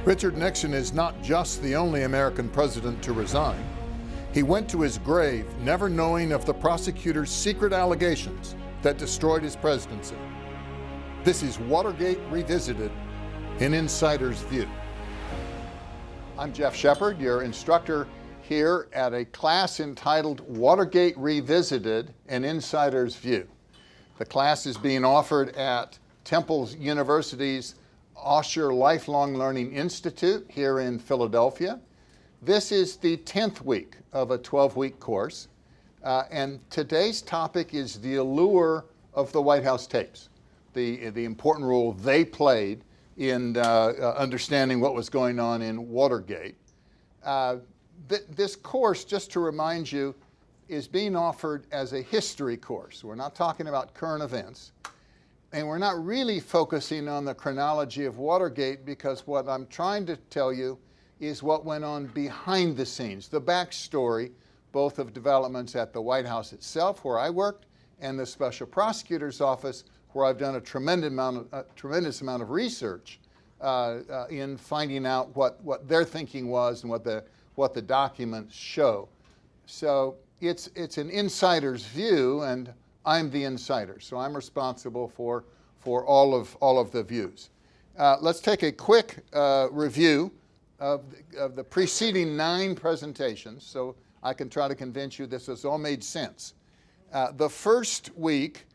Richard Nixon is not just the only American president to resign. He went to his grave never knowing of the prosecutor's secret allegations that destroyed his presidency. This is Watergate Revisited, an insider's view. I'm Jeff Shepard, your instructor here at a class entitled Watergate Revisited, an insider's view. The class is being offered at Temple University's Allure Lifelong Learning Institute here in Philadelphia. This is the 10th week of a 12-week course, and today's topic is the allure of the White House tapes, the important role they played in understanding what was going on in Watergate. This course, just to remind you, is being offered as a history course. We're not talking about current events. And we're not really focusing on the chronology of Watergate, because what I'm trying to tell you is what went on behind the scenes, the backstory, both of developments at the White House itself, where I worked, and the Special Prosecutor's Office, where I've done a tremendous amount of research in finding out what their thinking was and what the documents show. So it's an insider's view, and I'm the insider, so I'm responsible for all of the views. Let's take a quick review of the preceding 9 presentations, so I can try to convince you this has all made sense. The first week,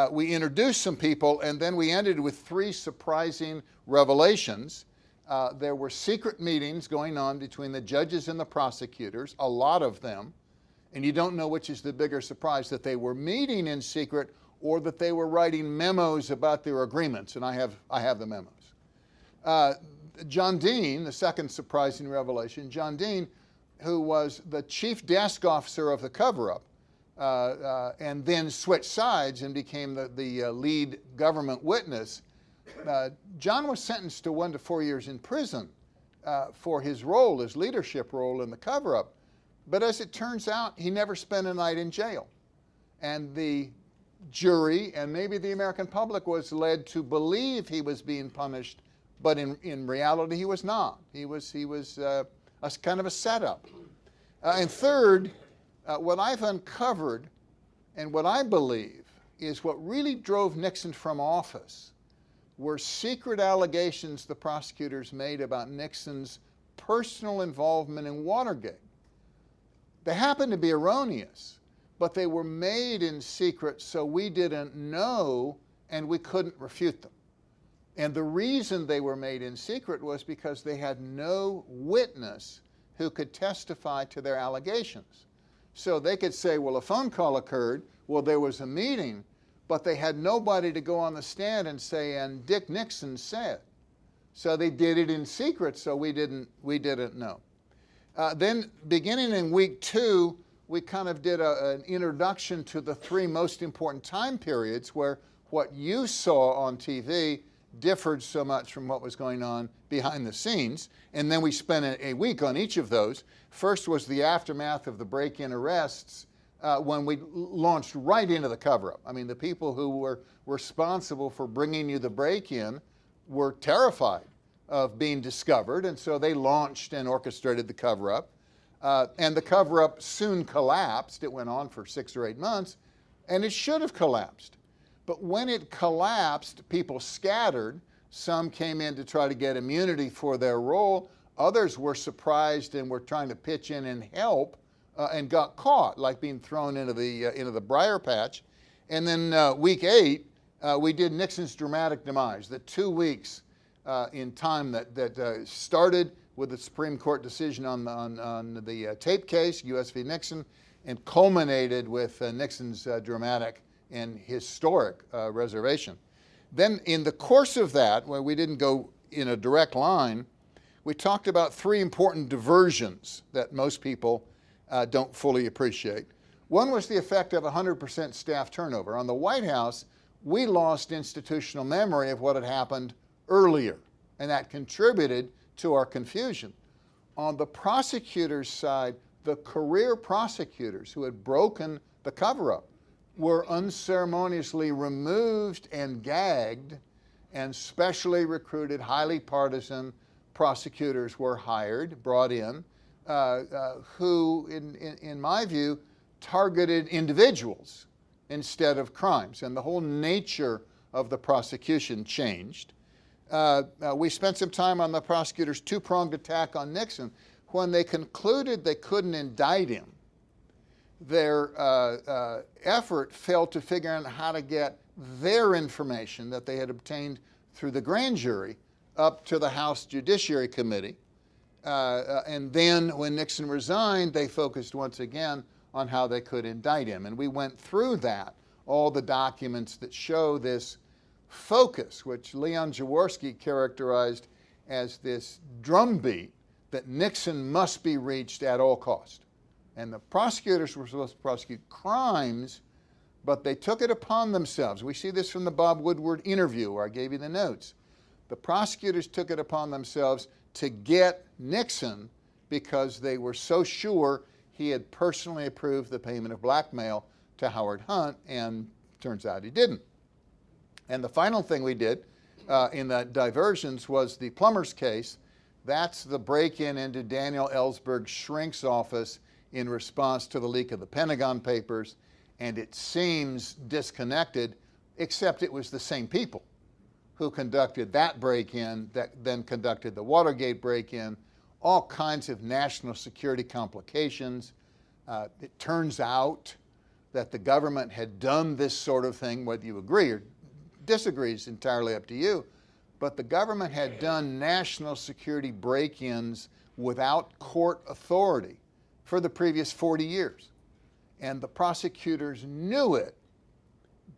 we introduced some people, and then we ended with 3 surprising revelations. There were secret meetings going on between the judges and the prosecutors, a lot of them. And you don't know which is the bigger surprise, that they were meeting in secret or that they were writing memos about their agreements. And I have the memos. John Dean, the second surprising revelation, John Dean, who was the chief desk officer of the cover-up, and then switched sides and became the lead government witness. John was sentenced to 1 to 4 years in prison for his role, his leadership role in the cover-up. But as it turns out, he never spent a night in jail. And the jury, and maybe the American public, was led to believe he was being punished, but in reality he was not. He was a kind of a setup. And third, what I've uncovered and what I believe is what really drove Nixon from office were secret allegations the prosecutors made about Nixon's personal involvement in Watergate. They happened to be erroneous, but they were made in secret, so we didn't know and we couldn't refute them. And the reason they were made in secret was because they had no witness who could testify to their allegations. So they could say, well, a phone call occurred, well, there was a meeting, but they had nobody to go on the stand and say, and Dick Nixon said. So they did it in secret, so we didn't know. Then beginning in week 2, we kind of did an introduction to the 3 most important time periods where what you saw on TV differed so much from what was going on behind the scenes. And then we spent a week on each of those. First was the aftermath of the break-in arrests when we launched right into the cover-up. I mean, the people who were responsible for bringing you the break-in were terrified of being discovered, and so they launched and orchestrated the cover-up. And the cover-up soon collapsed. It went on for 6 or 8 months, and it should have collapsed. But when it collapsed, people scattered. Some came in to try to get immunity for their role. Others were surprised and were trying to pitch in and help and got caught, like being thrown into the briar patch. And then week 8, we did Nixon's dramatic demise, the 2 weeks in time that started with the Supreme Court decision on the tape case, U.S. v. Nixon, and culminated with Nixon's dramatic and historic reservation. Then in the course of that, where we didn't go in a direct line, we talked about 3 important diversions that most people don't fully appreciate. One was the effect of 100% staff turnover. On the White House, we lost institutional memory of what had happened earlier, and that contributed to our confusion. On the prosecutor's side, the career prosecutors who had broken the cover-up were unceremoniously removed and gagged, and specially recruited, highly partisan prosecutors were hired, brought in, who, in my view, targeted individuals instead of crimes. And the whole nature of the prosecution changed. We spent some time on the prosecutors' two-pronged attack on Nixon. When they concluded they couldn't indict him, their effort fell to figure out how to get their information that they had obtained through the grand jury up to the House Judiciary Committee. And then when Nixon resigned, they focused once again on how they could indict him. And we went through that, all the documents that show this focus, which Leon Jaworski characterized as this drumbeat that Nixon must be reached at all cost. And the prosecutors were supposed to prosecute crimes, but they took it upon themselves. We see this from the Bob Woodward interview where I gave you the notes. The prosecutors took it upon themselves to get Nixon because they were so sure he had personally approved the payment of blackmail to Howard Hunt, and turns out he didn't. And the final thing we did in the diversions was the Plumbers case. That's the break-in into Daniel Ellsberg's shrink's office in response to the leak of the Pentagon Papers, and it seems disconnected, except it was the same people who conducted that break-in that then conducted the Watergate break-in, all kinds of national security complications. It turns out that the government had done this sort of thing, whether you agree or disagree is entirely up to you, but the government had done national security break-ins without court authority for the previous 40 years. And the prosecutors knew it,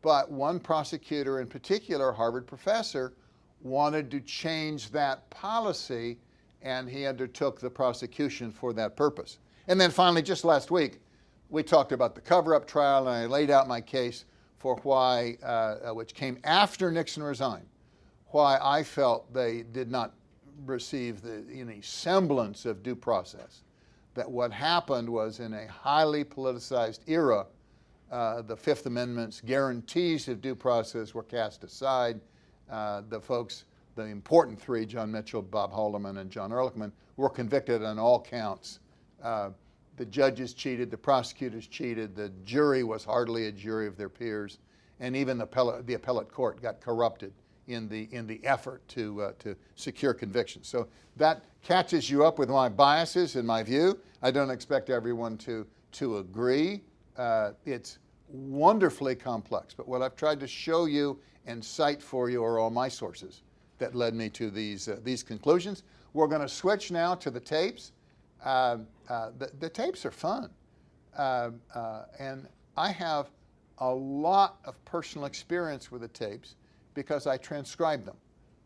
but one prosecutor in particular, a Harvard professor, wanted to change that policy, and he undertook the prosecution for that purpose. And then finally, just last week, we talked about the cover-up trial, and I laid out my case for why, which came after Nixon resigned, why I felt they did not receive any semblance of due process. That what happened was in a highly politicized era, the Fifth Amendment's guarantees of due process were cast aside. The important three, John Mitchell, Bob Haldeman, and John Ehrlichman, were convicted on all counts. The judges cheated, the prosecutors cheated, the jury was hardly a jury of their peers, and even the appellate court got corrupted in the effort to secure convictions. So that catches you up with my biases and my view. I don't expect everyone to agree. It's wonderfully complex, but what I've tried to show you and cite for you are all my sources that led me to these conclusions. We're going to switch now to the tapes. The tapes are fun, and I have a lot of personal experience with the tapes because I transcribed them.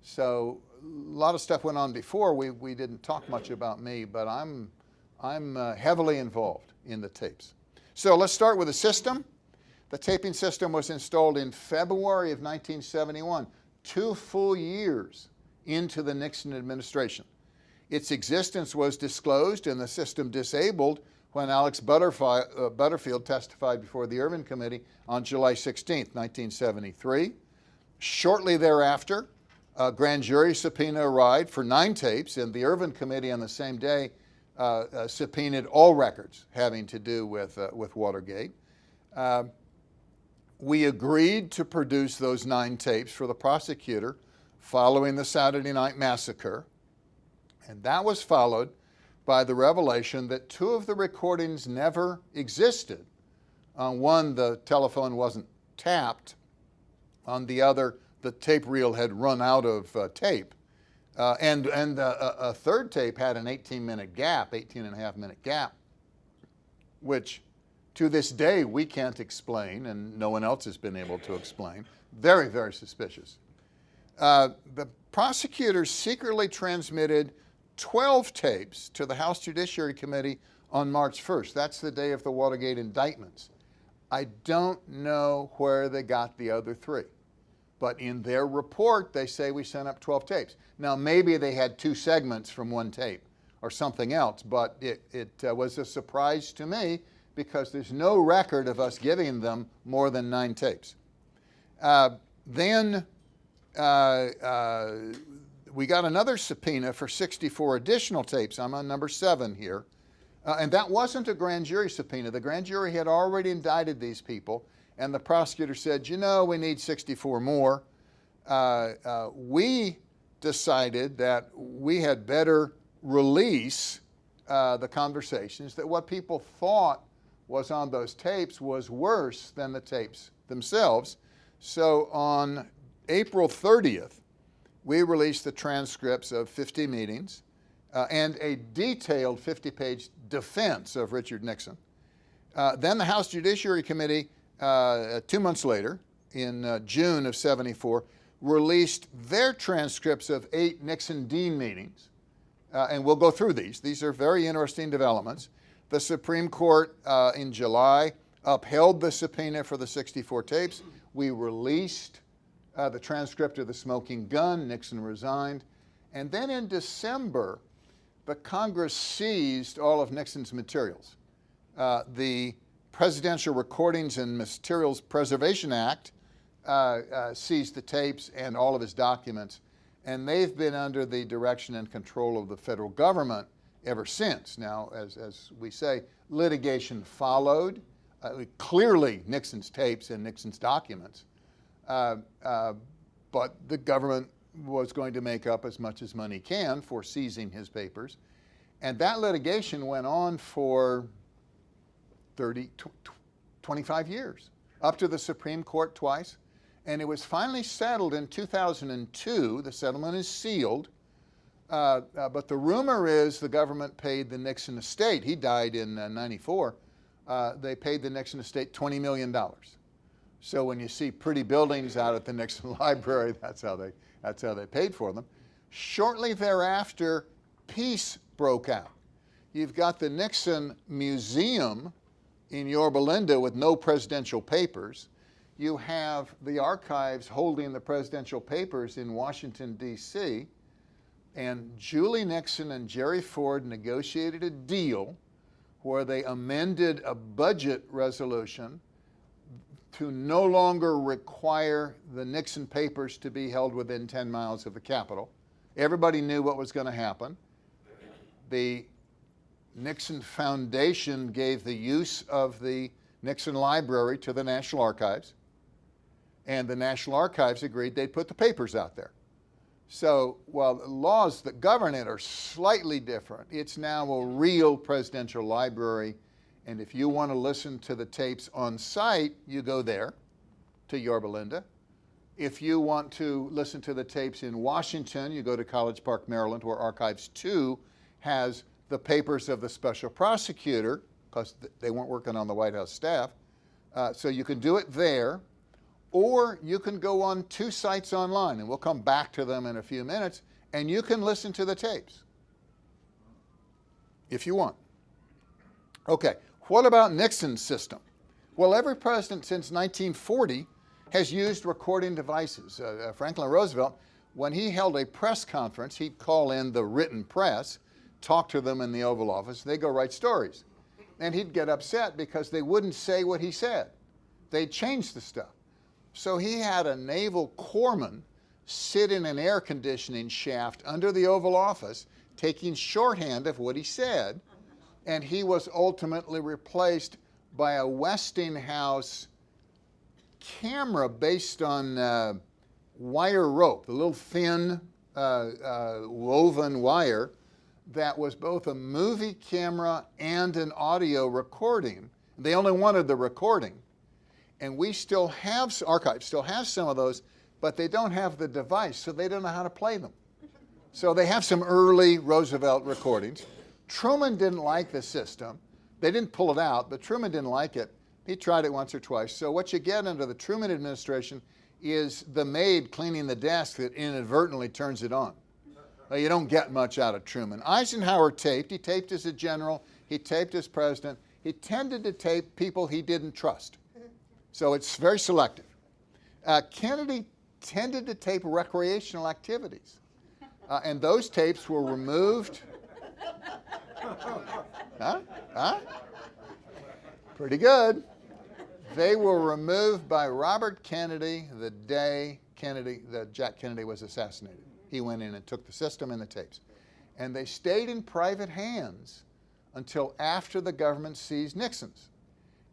So a lot of stuff went on before. We didn't talk much about me, but I'm heavily involved in the tapes. So let's start with the system. The taping system was installed in February of 1971, 2 full years into the Nixon administration. Its existence was disclosed and the system disabled when Alex Butterfield testified before the Ervin Committee on July 16, 1973. Shortly thereafter, a grand jury subpoena arrived for 9 tapes, and the Ervin Committee on the same day subpoenaed all records having to do with Watergate. We agreed to produce those 9 tapes for the prosecutor following the Saturday Night Massacre, and that was followed by the revelation that 2 of the recordings never existed. On one, the telephone wasn't tapped. On the other, the tape reel had run out of tape. And a third tape had an 18-minute gap, 18-and-a-half-minute gap, which to this day we can't explain, and no one else has been able to explain. Very, very suspicious. The prosecutors secretly transmitted 12 tapes to the House Judiciary Committee on March 1st. That's the day of the Watergate indictments. I don't know where they got the other 3. But in their report, they say we sent up 12 tapes. Now, maybe they had 2 segments from one tape or something else, but it was a surprise to me because there's no record of us giving them more than 9 tapes. Then we got another subpoena for 64 additional tapes. I'm on number 7 here. And that wasn't a grand jury subpoena. The grand jury had already indicted these people, and the prosecutor said, you know, we need 64 more. We decided that we had better release the conversations, that what people thought was on those tapes was worse than the tapes themselves. So on April 30th, we released the transcripts of 50 meetings and a detailed 50-page defense of Richard Nixon. Then the House Judiciary Committee, 2 months later, in June of '74, released their transcripts of 8 Nixon-Dean meetings. And we'll go through these. These are very interesting developments. The Supreme Court in July upheld the subpoena for the 64 tapes. We released the transcript of the smoking gun. Nixon resigned. And then in December, the Congress seized all of Nixon's materials. The Presidential Recordings and Materials Preservation Act seized the tapes and all of his documents, and they've been under the direction and control of the federal government ever since. Now, as we say, litigation followed. Clearly Nixon's tapes and Nixon's documents, but the government was going to make up as much as money can for seizing his papers. And that litigation went on for 25 years, up to the Supreme Court twice. And it was finally settled in 2002. The settlement is sealed. But the rumor is the government paid the Nixon estate. He died in '94. They paid the Nixon estate $20 million. So when you see pretty buildings out at the Nixon Library, that's how they paid for them. Shortly thereafter, peace broke out. You've got the Nixon Museum in Yorba Linda with no presidential papers. You have the archives holding the presidential papers in Washington, D.C., and Julie Nixon and Jerry Ford negotiated a deal where they amended a budget resolution to no longer require the Nixon papers to be held within 10 miles of the Capitol. Everybody knew what was going to happen. The Nixon Foundation gave the use of the Nixon Library to the National Archives, and the National Archives agreed they'd put the papers out there. So while the laws that govern it are slightly different, it's now a real presidential library. And if you want to listen to the tapes on site, you go there to Yorba Linda. If you want to listen to the tapes in Washington, you go to College Park, Maryland, where Archives 2 has the papers of the special prosecutor, because they weren't working on the White House staff. So you can do it there. Or you can go on 2 sites online, and we'll come back to them in a few minutes, and you can listen to the tapes if you want. Okay, what about Nixon's system? Well, every president since 1940 has used recording devices. Franklin Roosevelt, when he held a press conference, he'd call in the written press, talk to them in the Oval Office, they go write stories. And he'd get upset because they wouldn't say what he said. They'd change the stuff. So he had a naval corpsman sit in an air conditioning shaft under the Oval Office, taking shorthand of what he said, and he was ultimately replaced by a Westinghouse camera based on wire rope, the little thin woven wire that was both a movie camera and an audio recording. They only wanted the recording. And we still have, Archives still has some of those, but they don't have the device, so they don't know how to play them. So they have some early Roosevelt recordings. Truman didn't like the system. They didn't pull it out, but Truman didn't like it. He tried it once or twice. So what you get under the Truman administration is the maid cleaning the desk that inadvertently turns it on. You don't get much out of Truman. Eisenhower taped. He taped as a general. He taped as president. He tended to tape people he didn't trust. So it's very selective. Kennedy tended to tape recreational activities. And those tapes were removed. Huh? Pretty good. They were removed by Robert Kennedy the day Jack Kennedy was assassinated. He went in and took the system and the tapes. And they stayed in private hands until after the government seized Nixon's.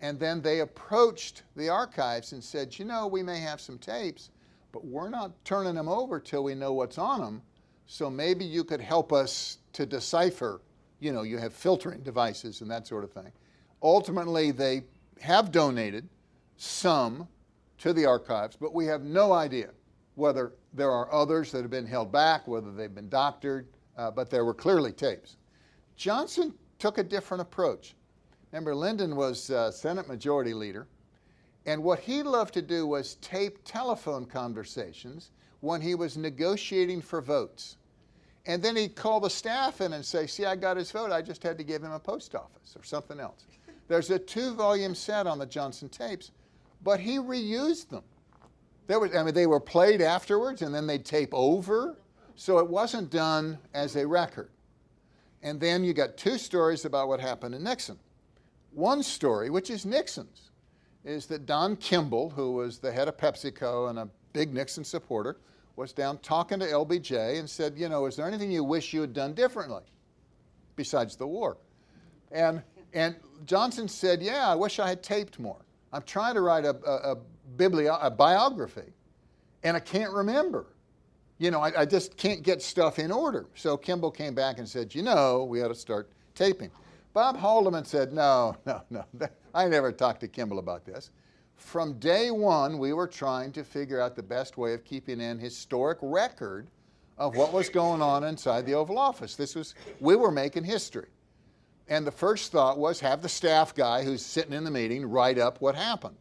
And then they approached the archives and said, you know, we may have some tapes, but we're not turning them over till we know what's on them. So maybe you could help us to decipher. You know, you have filtering devices and that sort of thing. Ultimately, they have donated some to the archives, but we have no idea whether there are others that have been held back, whether they've been doctored, but there were clearly tapes. Johnson took a different approach. Remember, Lyndon was Senate Majority Leader, and what he loved to do was tape telephone conversations when he was negotiating for votes. And then he'd call the staff in and say, see, I got his vote, I just had to give him a post office or something else. There's a 2-volume set on the Johnson tapes, but he reused them. They were played afterwards and then they'd tape over, so it wasn't done as a record. And then you got 2 stories about what happened to Nixon. One story, which is Nixon's, is that Don Kimball, who was the head of PepsiCo and a big Nixon supporter, was down talking to LBJ and said, you know, is there anything you wish you had done differently besides the war? And Johnson said, yeah, I wish I had taped more. I'm trying to write a biography, and I can't remember. You know, I just can't get stuff in order. So Kimball came back and said, you know, we ought to start taping. Bob Haldeman said, no, I never talked to Kimball about this. From day one, we were trying to figure out the best way of keeping an historic record of what was going on inside the Oval Office. We were making history. And the first thought was have the staff guy who's sitting in the meeting write up what happened.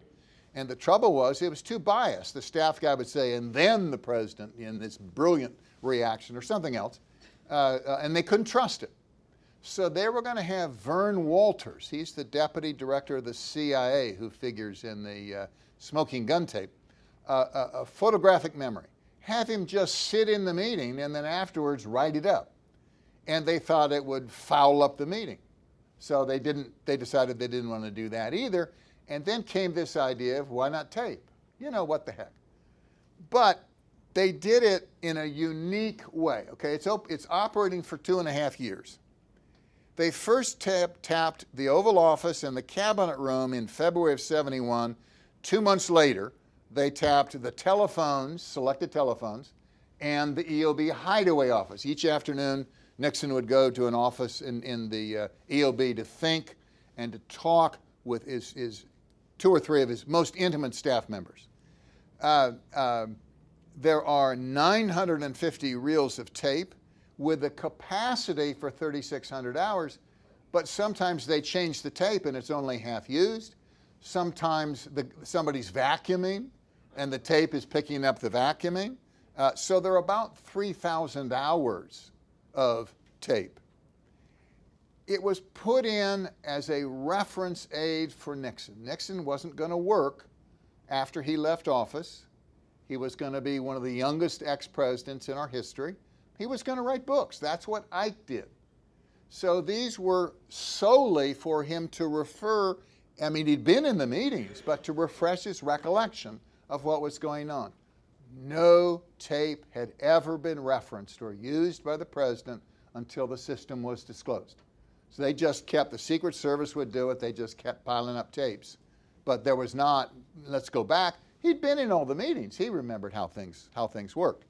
And the trouble was it was too biased. The staff guy would say, and then the president in this brilliant reaction or something else, and they couldn't trust it. So they were going to have Vern Walters, he's the deputy director of the CIA who figures in the smoking gun tape, a photographic memory. Have him just sit in the meeting and then afterwards write it up. And they thought it would foul up the meeting. So they decided they didn't want to do that either. And then came this idea of why not tape? You know, what the heck. But they did it in a unique way, okay? It's operating for 2.5 years. They first tapped the Oval Office and the Cabinet Room in February of '71. 2 months later, they tapped the telephones, selected telephones, and the EOB hideaway office. Each afternoon, Nixon would go to an office in the EOB to think and to talk with his 2 or 3 of his most intimate staff members. There are 950 reels of tape with the capacity for 3,600 hours, but sometimes they change the tape and it's only half used. Sometimes somebody's vacuuming and the tape is picking up the vacuuming. So there are about 3,000 hours of tape. It was put in as a reference aid for Nixon. Nixon wasn't going to work after he left office. He was going to be one of the youngest ex-presidents in our history. He was going to write books. That's what Ike did. So these were solely for him to refer, I mean, he'd been in the meetings, but to refresh his recollection of what was going on. No tape had ever been referenced or used by the president until the system was disclosed. So they just kept, the Secret Service would do it, they just kept piling up tapes. But there was not, let's go back, he'd been in all the meetings, he remembered how things worked.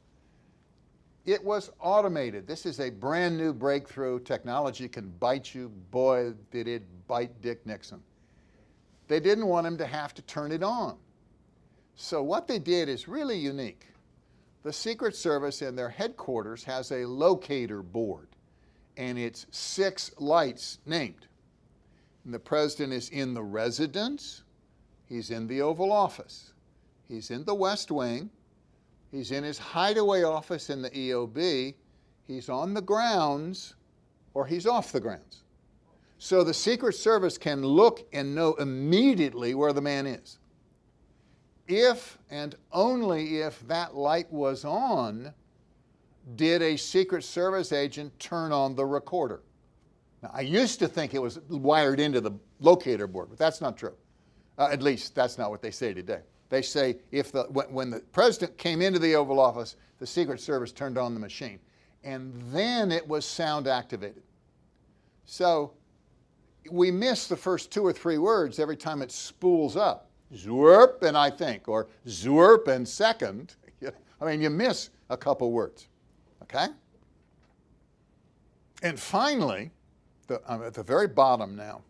It was automated. This is a brand new breakthrough. Technology can bite you. Boy, did it bite Dick Nixon. They didn't want him to have to turn it on. So what they did is really unique. The Secret Service in their headquarters has a locator board, and it's 6 lights named. And the president is in the residence, he's in the Oval Office, he's in the West Wing, he's in his hideaway office in the EOB, he's on the grounds, or he's off the grounds. So the Secret Service can look and know immediately where the man is. If and only if that light was on, did a Secret Service agent turn on the recorder. Now, I used to think it was wired into the locator board, but that's not true. At least that's not what they say today. They say when the president came into the Oval Office, the Secret Service turned on the machine. And then it was sound activated. So we miss the first 2 or 3 words every time it spools up. Zwerp and I think, or zwerp and second. I mean, you miss a couple words, okay? And finally, I'm at the very bottom now.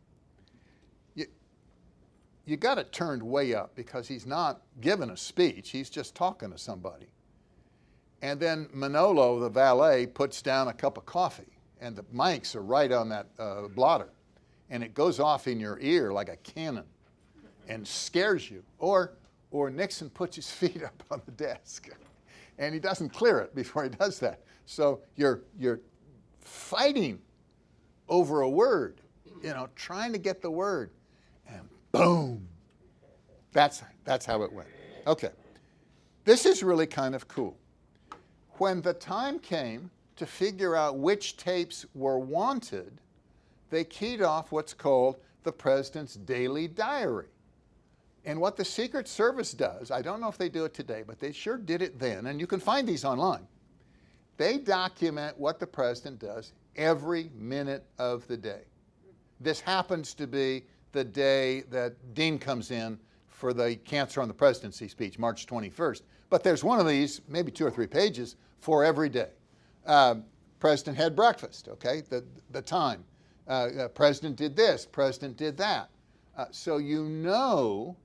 You got it turned way up because he's not giving a speech. He's just talking to somebody. And then Manolo, the valet, puts down a cup of coffee, and the mics are right on that blotter. And it goes off in your ear like a cannon and scares you. Or Nixon puts his feet up on the desk, and he doesn't clear it before he does that. So you're fighting over a word, trying to get the word, and boom. That's how it went. Okay. This is really kind of cool. When the time came to figure out which tapes were wanted, they keyed off what's called the president's daily diary. And what the Secret Service does, I don't know if they do it today, but they sure did it then, and you can find these online. They document what the president does every minute of the day. This happens to be the day that Dean comes in for the Cancer on the Presidency speech, March 21st. But there's one of these, maybe 2 or 3 pages, for every day. President had breakfast, okay, the time. President did this, President did that. So you know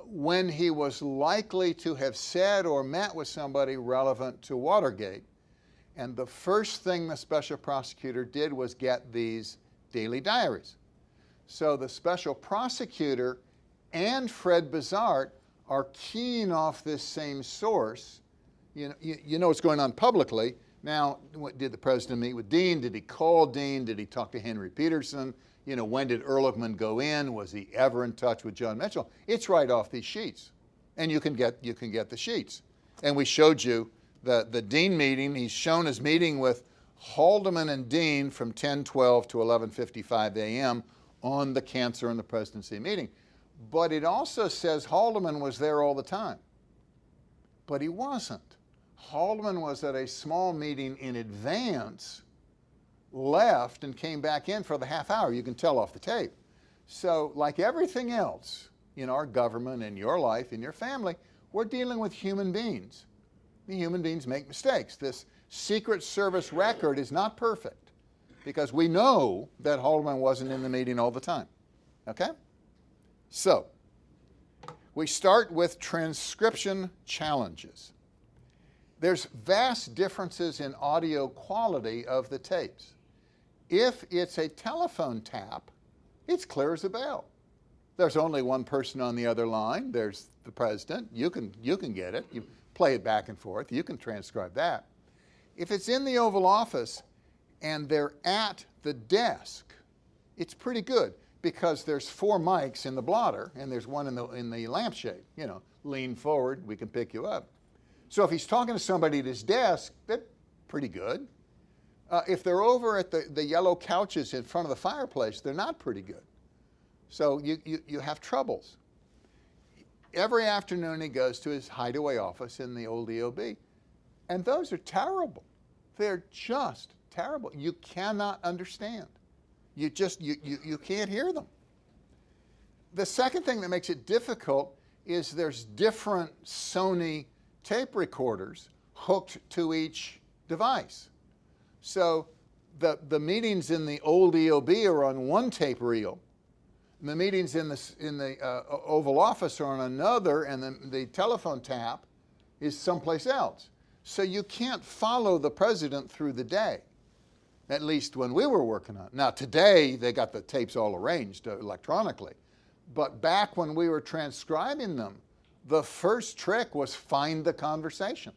when he was likely to have said or met with somebody relevant to Watergate. And the first thing the special prosecutor did was get these daily diaries. So the special prosecutor and Fred Bizart are keying off this same source. You know what's going on publicly. Now, did the president meet with Dean? Did he call Dean? Did he talk to Henry Peterson? When did Ehrlichman go in? Was he ever in touch with John Mitchell? It's right off these sheets, and you can get the sheets. And we showed you the Dean meeting. He's shown his meeting with Haldeman and Dean from 10:12 to 11:55 a.m. on the Cancer and the Presidency meeting. But it also says Haldeman was there all the time. But he wasn't. Haldeman was at a small meeting in advance, left, and came back in for the half hour. You can tell off the tape. So like everything else in our government, in your life, in your family, we're dealing with human beings. The human beings make mistakes. This Secret Service record is not perfect because we know that Haldeman wasn't in the meeting all the time. Okay? So we start with transcription challenges. There's vast differences in audio quality of the tapes. If it's a telephone tap, it's clear as a bell. There's only one person on the other line. There's the president. You can get it. You play it back and forth. You can transcribe that. If it's in the Oval Office and they're at the desk, it's pretty good because there's 4 mics in the blotter and there's one in the lampshade. Lean forward, we can pick you up. So if he's talking to somebody at his desk, that's pretty good. If they're over at the yellow couches in front of the fireplace, they're not pretty good. So you have troubles. Every afternoon he goes to his hideaway office in the old EOB, and those are terrible. They're just terrible. You cannot understand. You can't hear them. The second thing that makes it difficult is there's different Sony tape recorders hooked to each device. So the meetings in the old EOB are on one tape reel. And the meetings in the Oval Office are on another, and the telephone tap is someplace else. So you can't follow the president through the day, at least when we were working on it. Now today, they got the tapes all arranged electronically. But back when we were transcribing them, the first trick was find the conversation.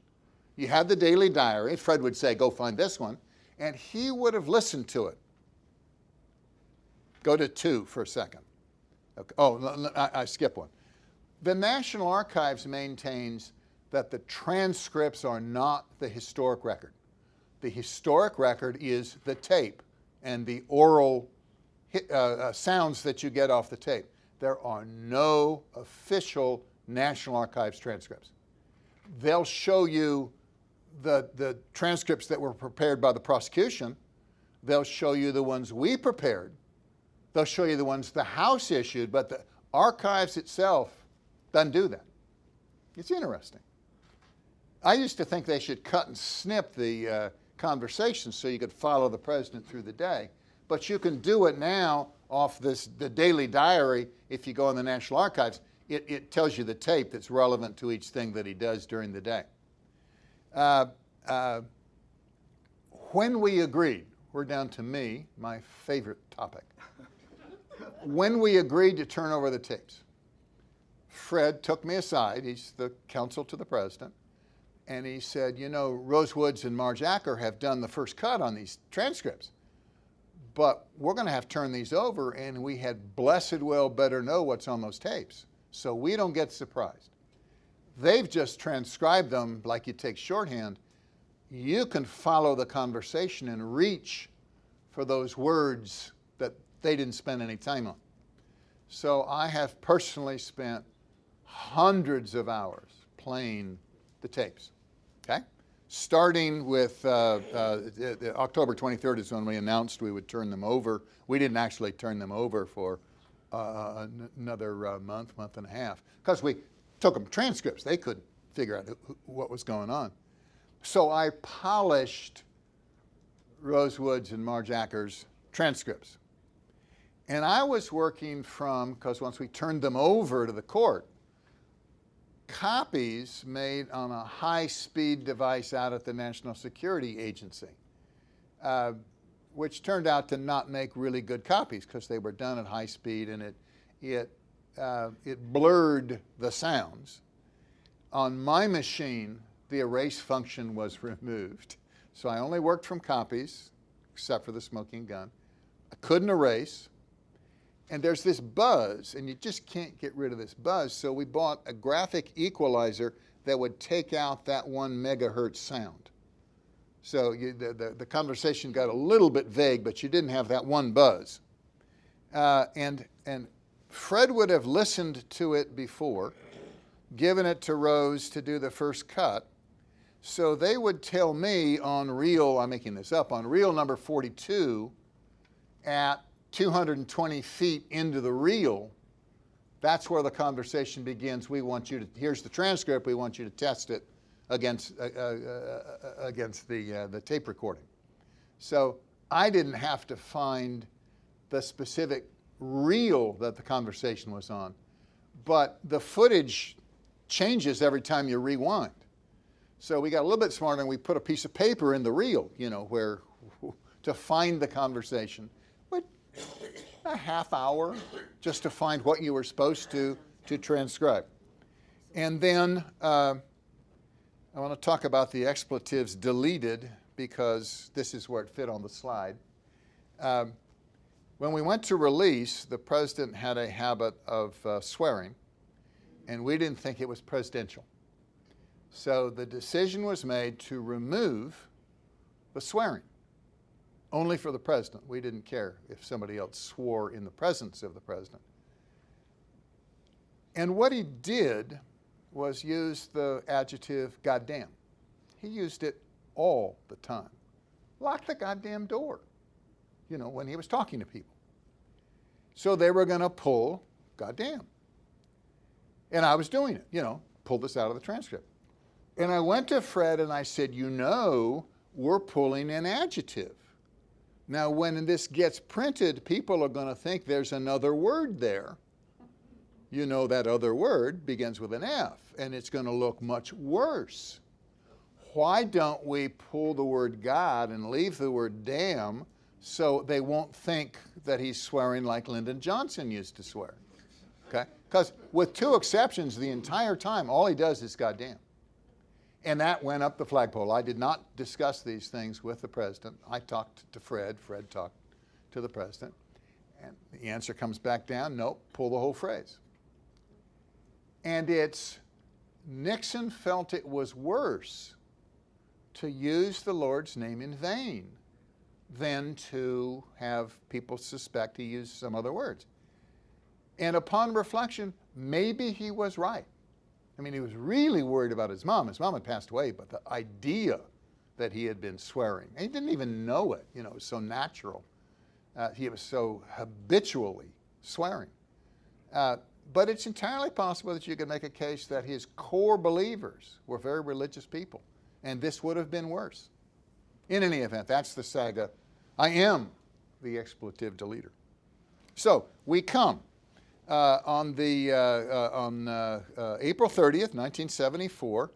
You had the daily diary. Fred would say, go find this one. And he would have listened to it. Go to 2 for a second. Okay. Oh, I skipped one. The National Archives maintains that the transcripts are not the historic record. The historic record is the tape and the oral sounds that you get off the tape. There are no official National Archives transcripts. They'll show you the transcripts that were prepared by the prosecution. They'll show you the ones we prepared. They'll show you the ones the House issued, but the archives itself doesn't do that. It's interesting. I used to think they should cut and snip the conversations so you could follow the president through the day. But you can do it now off the daily diary. If you go in the National Archives, it tells you the tape that's relevant to each thing that he does during the day. When we agreed, we're down to me, my favorite topic. When we agreed to turn over the tapes, Fred took me aside, he's the counsel to the president, and he said, you know, Rose Woods and Marge Acker have done the first cut on these transcripts, but we're going to have to turn these over, and we had blessed well better know what's on those tapes, so we don't get surprised. They've just transcribed them like you take shorthand. You can follow the conversation and reach for those words that they didn't spend any time on. So I have personally spent hundreds of hours playing the tapes, okay? Starting with October 23rd is when we announced we would turn them over. We didn't actually turn them over for another month and a half, because we took them transcripts. They couldn't figure out what was going on. So I polished Rose Woods and Marge Acker's transcripts. And I was working from, because once we turned them over to the court, copies made on a high-speed device out at the National Security Agency, which turned out to not make really good copies because they were done at high speed, and it blurred the sounds. On my machine, the erase function was removed. So I only worked from copies, except for the smoking gun. I couldn't erase. And there's this buzz, and you just can't get rid of this buzz. So we bought a graphic equalizer that would take out that 1 megahertz sound. So the conversation got a little bit vague, but you didn't have that one buzz. And Fred would have listened to it before, given it to Rose to do the first cut. So they would tell me on reel, I'm making this up, on reel number 42, at 220 feet into the reel, that's where the conversation begins. We want you to, here's the transcript, we want you to test it against the tape recording. So I didn't have to find the specific reel that the conversation was on, but the footage changes every time you rewind. So we got a little bit smarter, and we put a piece of paper in the reel, you know, where to find the conversation. A half hour just to find what you were supposed to transcribe. And then I want to talk about the expletives deleted, because this is where it fit on the slide. When we went to release, the president had a habit of swearing, and we didn't think it was presidential. So the decision was made to remove the swearing. Only for the president. We didn't care if somebody else swore in the presence of the president. And what he did was use the adjective goddamn. He used it all the time. Lock the goddamn door, you know, when he was talking to people. So they were going to pull goddamn. And I was doing it, you know, pull this out of the transcript. And I went to Fred and I said, you know, we're pulling an adjective. Now, when this gets printed, people are going to think there's another word there. You know, that other word begins with an F, and it's going to look much worse. Why don't we pull the word God and leave the word damn so they won't think that he's swearing like Lyndon Johnson used to swear? Okay? Because with two exceptions, the entire time, all he does is goddamn. And that went up the flagpole. I did not discuss these things with the president. I talked to Fred. Fred talked to the president. And the answer comes back down, nope, pull the whole phrase. And Nixon felt it was worse to use the Lord's name in vain than to have people suspect he used some other words. And upon reflection, maybe he was right. I mean, he was really worried about his mom. His mom had passed away, but the idea that he had been swearing, he didn't even know it. You know, it was so natural. He was so habitually swearing. But it's entirely possible that you could make a case that his core believers were very religious people, and this would have been worse. In any event, that's the saga. I am the expletive deleter. So we come on April 30th, 1974,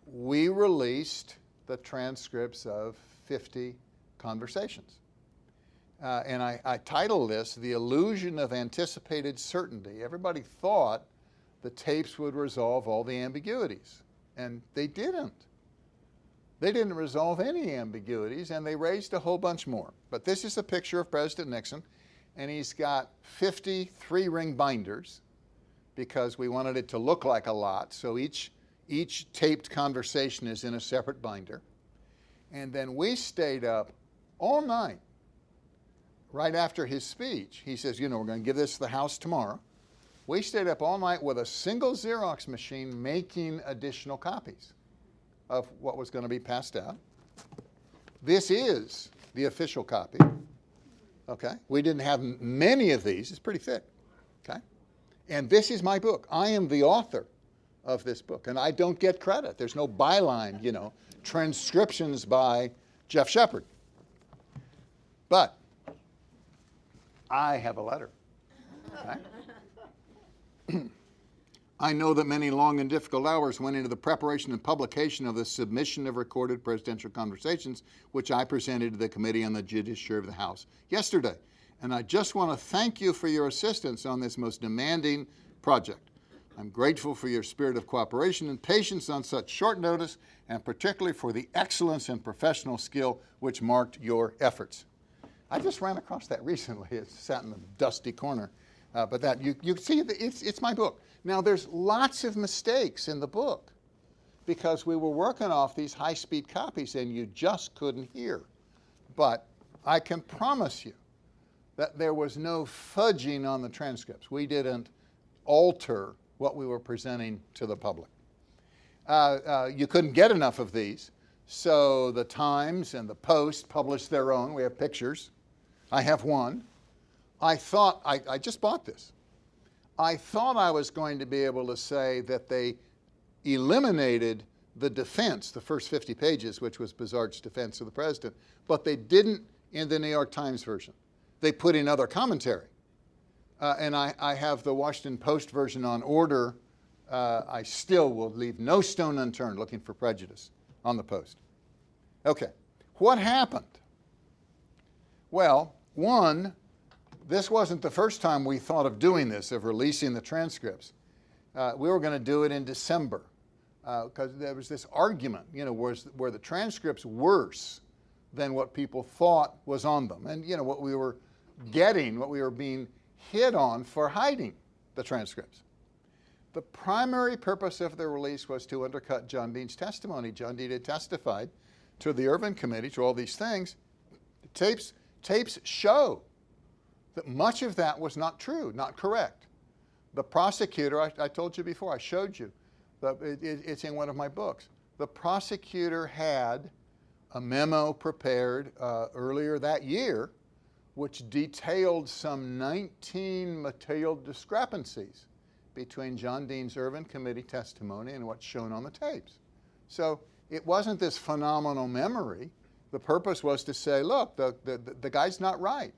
we released the transcripts of 50 conversations. And I titled this, The Illusion of Anticipated Certainty. Everybody thought the tapes would resolve all the ambiguities, and they didn't. They didn't resolve any ambiguities, and they raised a whole bunch more. But this is a picture of President Nixon, and he's got 50 three-ring binders because we wanted it to look like a lot, so each taped conversation is in a separate binder. And then we stayed up all night. Right after his speech, he says, you know, we're going to give this to the House tomorrow. We stayed up all night with a single Xerox machine making additional copies of what was going to be passed out. This is the official copy. Okay? We didn't have many of these. It's pretty thick. Okay? And this is my book. I am the author of this book, and I don't get credit. There's no byline, you know, transcriptions by Jeff Shepard. But I have a letter. Okay? I know that many long and difficult hours went into the preparation and publication of the submission of recorded presidential conversations, which I presented to the Committee on the Judiciary of the House yesterday. And I just want to thank you for your assistance on this most demanding project. I'm grateful for your spirit of cooperation and patience on such short notice, and particularly for the excellence and professional skill which marked your efforts. I just ran across that recently. It sat in the dusty corner. But that you see, it's my book. Now, there's lots of mistakes in the book because we were working off these high-speed copies and you just couldn't hear. But I can promise you that there was no fudging on the transcripts. We didn't alter what we were presenting to the public. You couldn't get enough of these, so the Times and the Post published their own. We have pictures. I have one. I thought, I just bought this. I thought I was going to be able to say that they eliminated the defense, the first 50 pages, which was Bizarre's defense of the president, but they didn't in the New York Times version. They put in other commentary. And I have the Washington Post version on order. I still will leave no stone unturned looking for prejudice on the Post. Okay, what happened? Well, one, this wasn't the first time we thought of doing this, of releasing the transcripts. We were going to do it in December because there was this argument, you know, were the transcripts worse than what people thought was on them? And, you know, what we were getting, what we were being hit on for hiding the transcripts. The primary purpose of the release was to undercut John Dean's testimony. John Dean had testified to the Ervin Committee, to all these things. Tapes show that much of that was not true, not correct. The prosecutor, I told you before, I showed you, it's in one of my books. The prosecutor had a memo prepared earlier that year which detailed some 19 material discrepancies between John Dean's Ervin Committee testimony and what's shown on the tapes. So it wasn't this phenomenal memory. The purpose was to say, look, the guy's not right.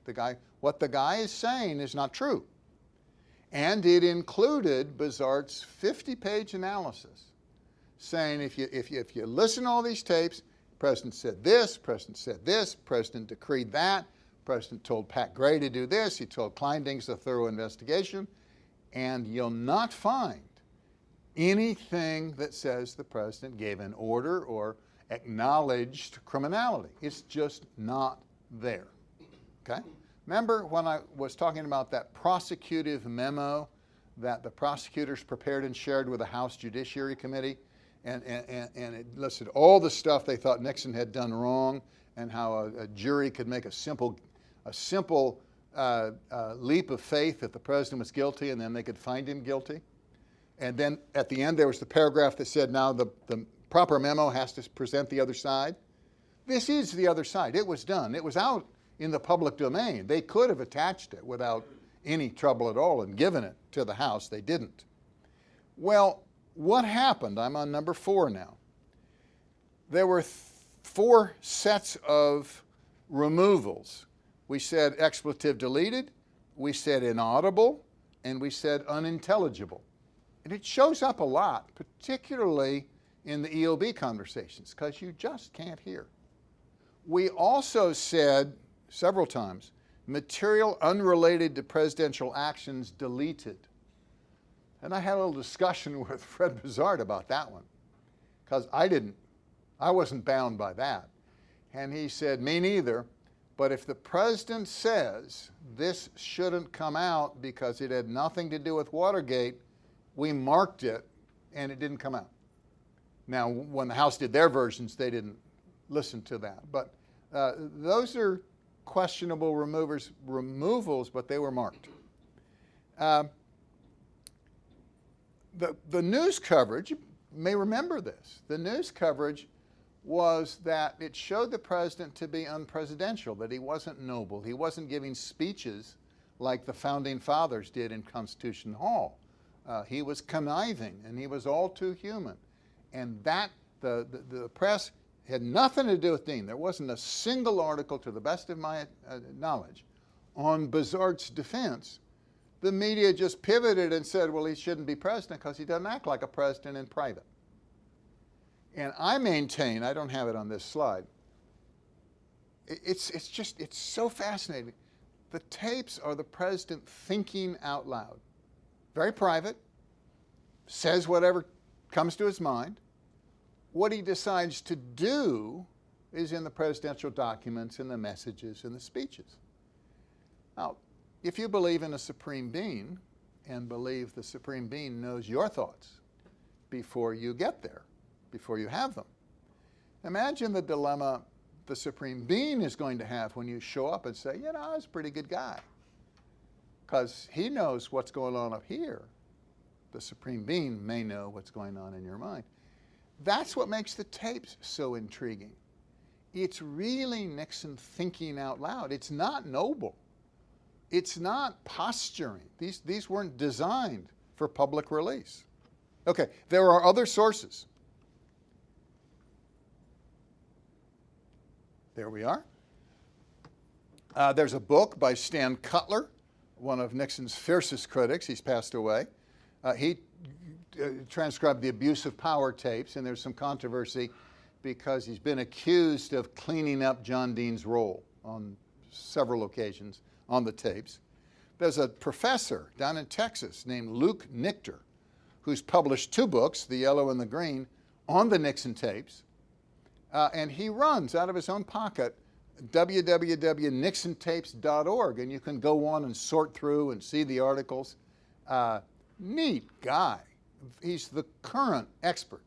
What the guy is saying is not true. And it included Bizarre's 50-page analysis, saying if you listen to all these tapes, President said this, President decreed that, President told Pat Gray to do this, he told Kleindings a thorough investigation, and you'll not find anything that says the President gave an order or acknowledged criminality. It's just not there. Okay? Remember when I was talking about that prosecutive memo that the prosecutors prepared and shared with the House Judiciary Committee? And it listed all the stuff they thought Nixon had done wrong and how a jury could make a simple leap of faith that the president was guilty and then they could find him guilty. And then at the end, there was the paragraph that said, now the proper memo has to present the other side. This is the other side. It was done. It was out in the public domain. They could have attached it without any trouble at all and given it to the House. They didn't. Well, what happened? I'm on number 4 now. There were 4 sets of removals. We said expletive deleted, we said inaudible, and we said unintelligible. And it shows up a lot, particularly in the EOB conversations, because you just can't hear. We also said several times, material unrelated to presidential actions deleted. And I had a little discussion with Fred Bizarre about that one, because I wasn't bound by that. And he said, me neither, but if the president says this shouldn't come out because it had nothing to do with Watergate, we marked it and it didn't come out. Now, when the House did their versions, they didn't listen to that. But those are questionable removals, but they were marked. The news coverage, you may remember this, the news coverage was that it showed the president to be unpresidential, that he wasn't noble. He wasn't giving speeches like the founding fathers did in Constitution Hall. He was conniving, and he was all too human. And that, the press had nothing to do with Dean. There wasn't a single article, to the best of my knowledge, on Bizarre's defense. The media just pivoted and said, well, he shouldn't be president because he doesn't act like a president in private. And I maintain, I don't have it on this slide, it's so fascinating. The tapes are the president thinking out loud. Very private, says whatever comes to his mind. What he decides to do is in the presidential documents and the messages and the speeches. Now, if you believe in a supreme being and believe the supreme being knows your thoughts before you get there, before you have them, imagine the dilemma the supreme being is going to have when you show up and say, you know, I was a pretty good guy. Because he knows what's going on up here. The supreme being may know what's going on in your mind. That's what makes the tapes so intriguing. It's really Nixon thinking out loud. It's not noble. It's not posturing. These weren't designed for public release. Okay, there are other sources. There we are. There's a book by Stan Cutler, one of Nixon's fiercest critics. He's passed away. He transcribed the abuse of power tapes, and there's some controversy because he's been accused of cleaning up John Dean's role on several occasions on the tapes. There's a professor down in Texas named Luke Nichter who's published 2 books, The Yellow and the Green, on the Nixon tapes, and he runs out of his own pocket www.nixontapes.org, and you can go on and sort through and see the articles. Neat guy. He's the current expert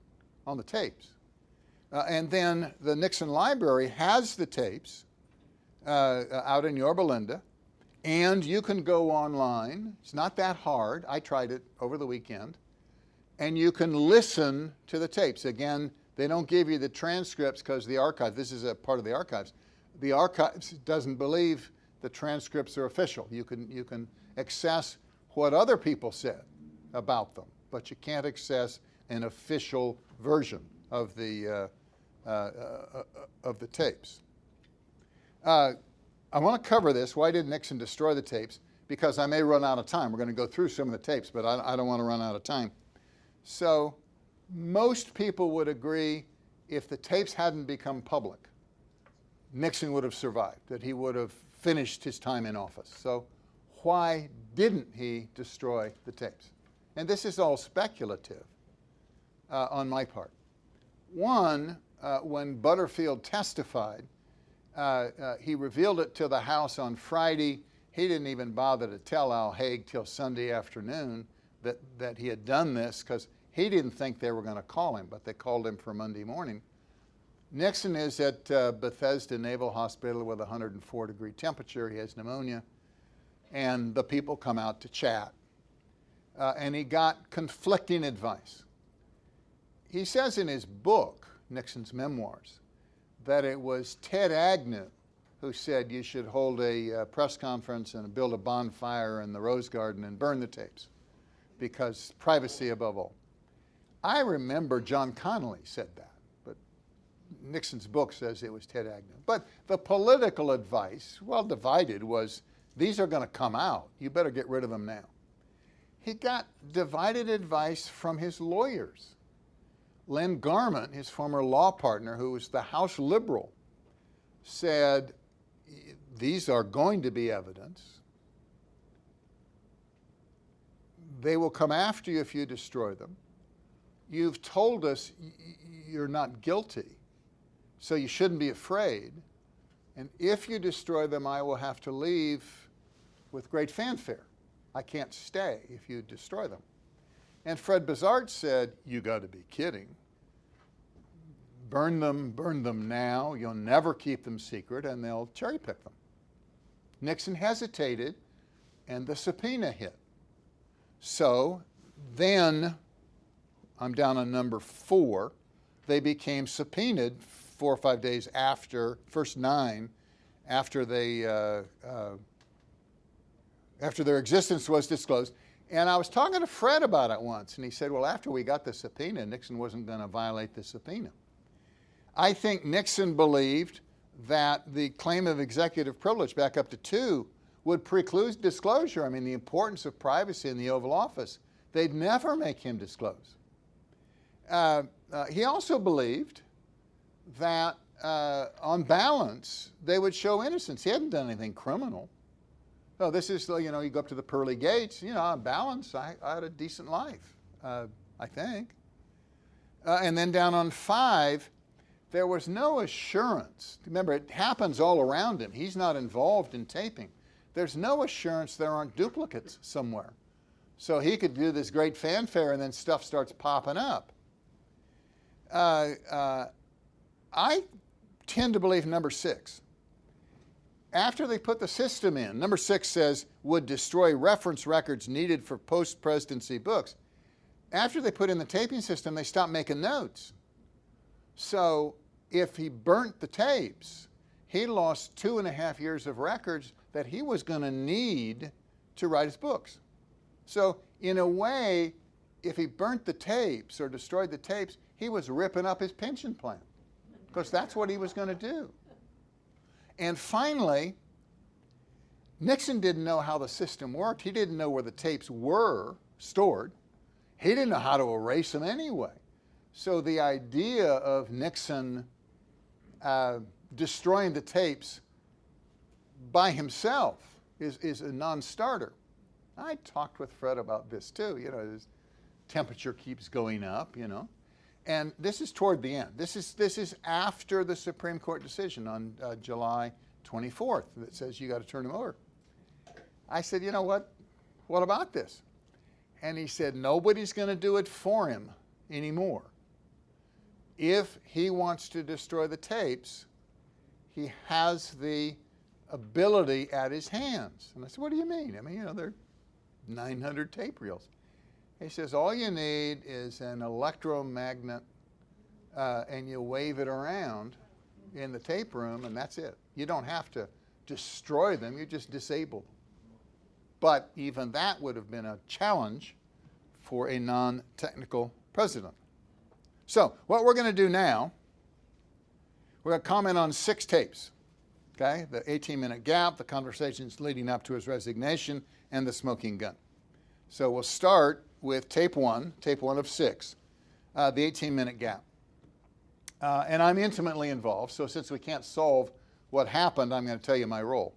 on the tapes. And then the Nixon Library has the tapes out in Yorba Linda, and you can go online. It's not that hard. I tried it over the weekend. And you can listen to the tapes. Again, they don't give you the transcripts because the archive, this is a part of the archives. The archives doesn't believe the transcripts are official. You can access what other people said about them, but you can't access an official version of the tapes. I want to cover this. Why did Nixon destroy the tapes? Because I may run out of time. We're going to go through some of the tapes, but I don't want to run out of time. So most people would agree if the tapes hadn't become public, Nixon would have survived, that he would have finished his time in office. So why didn't he destroy the tapes? And this is all speculative on my part. One, when Butterfield testified, he revealed it to the House on Friday. He didn't even bother to tell Al Haig till Sunday afternoon that he had done this because he didn't think they were going to call him, but they called him for Monday morning. Nixon is at Bethesda Naval Hospital with a 104-degree temperature. He has pneumonia, and the people come out to chat. and he got conflicting advice. He says in his book, Nixon's Memoirs, that it was Ted Agnew who said you should hold a press conference and build a bonfire in the Rose Garden and burn the tapes, because privacy above all. I remember John Connally said that, but Nixon's book says it was Ted Agnew. But the political advice, well divided, was these are going to come out. You better get rid of them now. He got divided advice from his lawyers. Len Garment, his former law partner, who was the House liberal, said, these are going to be evidence. They will come after you if you destroy them. You've told us you're not guilty, so you shouldn't be afraid. And if you destroy them, I will have to leave with great fanfare. I can't stay if you destroy them. And Fred Bizart said, you got to be kidding. Burn them now. You'll never keep them secret, and they'll cherry pick them. Nixon hesitated, and the subpoena hit. So then, I'm down on number 4, they became subpoenaed 4 or 5 days after, first 9, after they, after their existence was disclosed. And I was talking to Fred about it once, and he said, well, after we got the subpoena, Nixon wasn't going to violate the subpoena. I think Nixon believed that the claim of executive privilege, back up to 2, would preclude disclosure. I mean, the importance of privacy in the Oval Office. They'd never make him disclose. He also believed that, on balance, they would show innocence. He hadn't done anything criminal. So this is, you know, you go up to the pearly gates, you know, on balance, I had a decent life, I think. And then down on 5, there was no assurance. Remember, it happens all around him. He's not involved in taping. There's no assurance there aren't duplicates somewhere. So he could do this great fanfare and then stuff starts popping up. I tend to believe number 6. After they put the system in, number 6 says, would destroy reference records needed for post-presidency books. After they put in the taping system, they stopped making notes. So if he burnt the tapes, he lost 2.5 years of records that he was going to need to write his books. So in a way, if he burnt the tapes or destroyed the tapes, he was ripping up his pension plan, because that's what he was going to do. And finally, Nixon didn't know how the system worked. He didn't know where the tapes were stored. He didn't know how to erase them anyway. So the idea of Nixon destroying the tapes by himself is a non-starter. I talked with Fred about this too. You know, his temperature keeps going up, you know. And this is toward the end. This is after the Supreme Court decision on July 24th that says you got to turn him over. I said, you know what? What about this? And he said, nobody's going to do it for him anymore. If he wants to destroy the tapes, he has the ability at his hands. And I said, what do you mean? I mean, you know, there are 900 tape reels. He says, all you need is an electromagnet, and you wave it around in the tape room, and that's it. You don't have to destroy them, you just disable them. But even that would have been a challenge for a non-technical president. So what we're going to do now, we're going to comment on 6 tapes. Okay? The 18-minute gap, the conversations leading up to his resignation, and the smoking gun. So we'll start with tape 1 of 6, the 18-minute gap. And I'm intimately involved, so since we can't solve what happened, I'm going to tell you my role.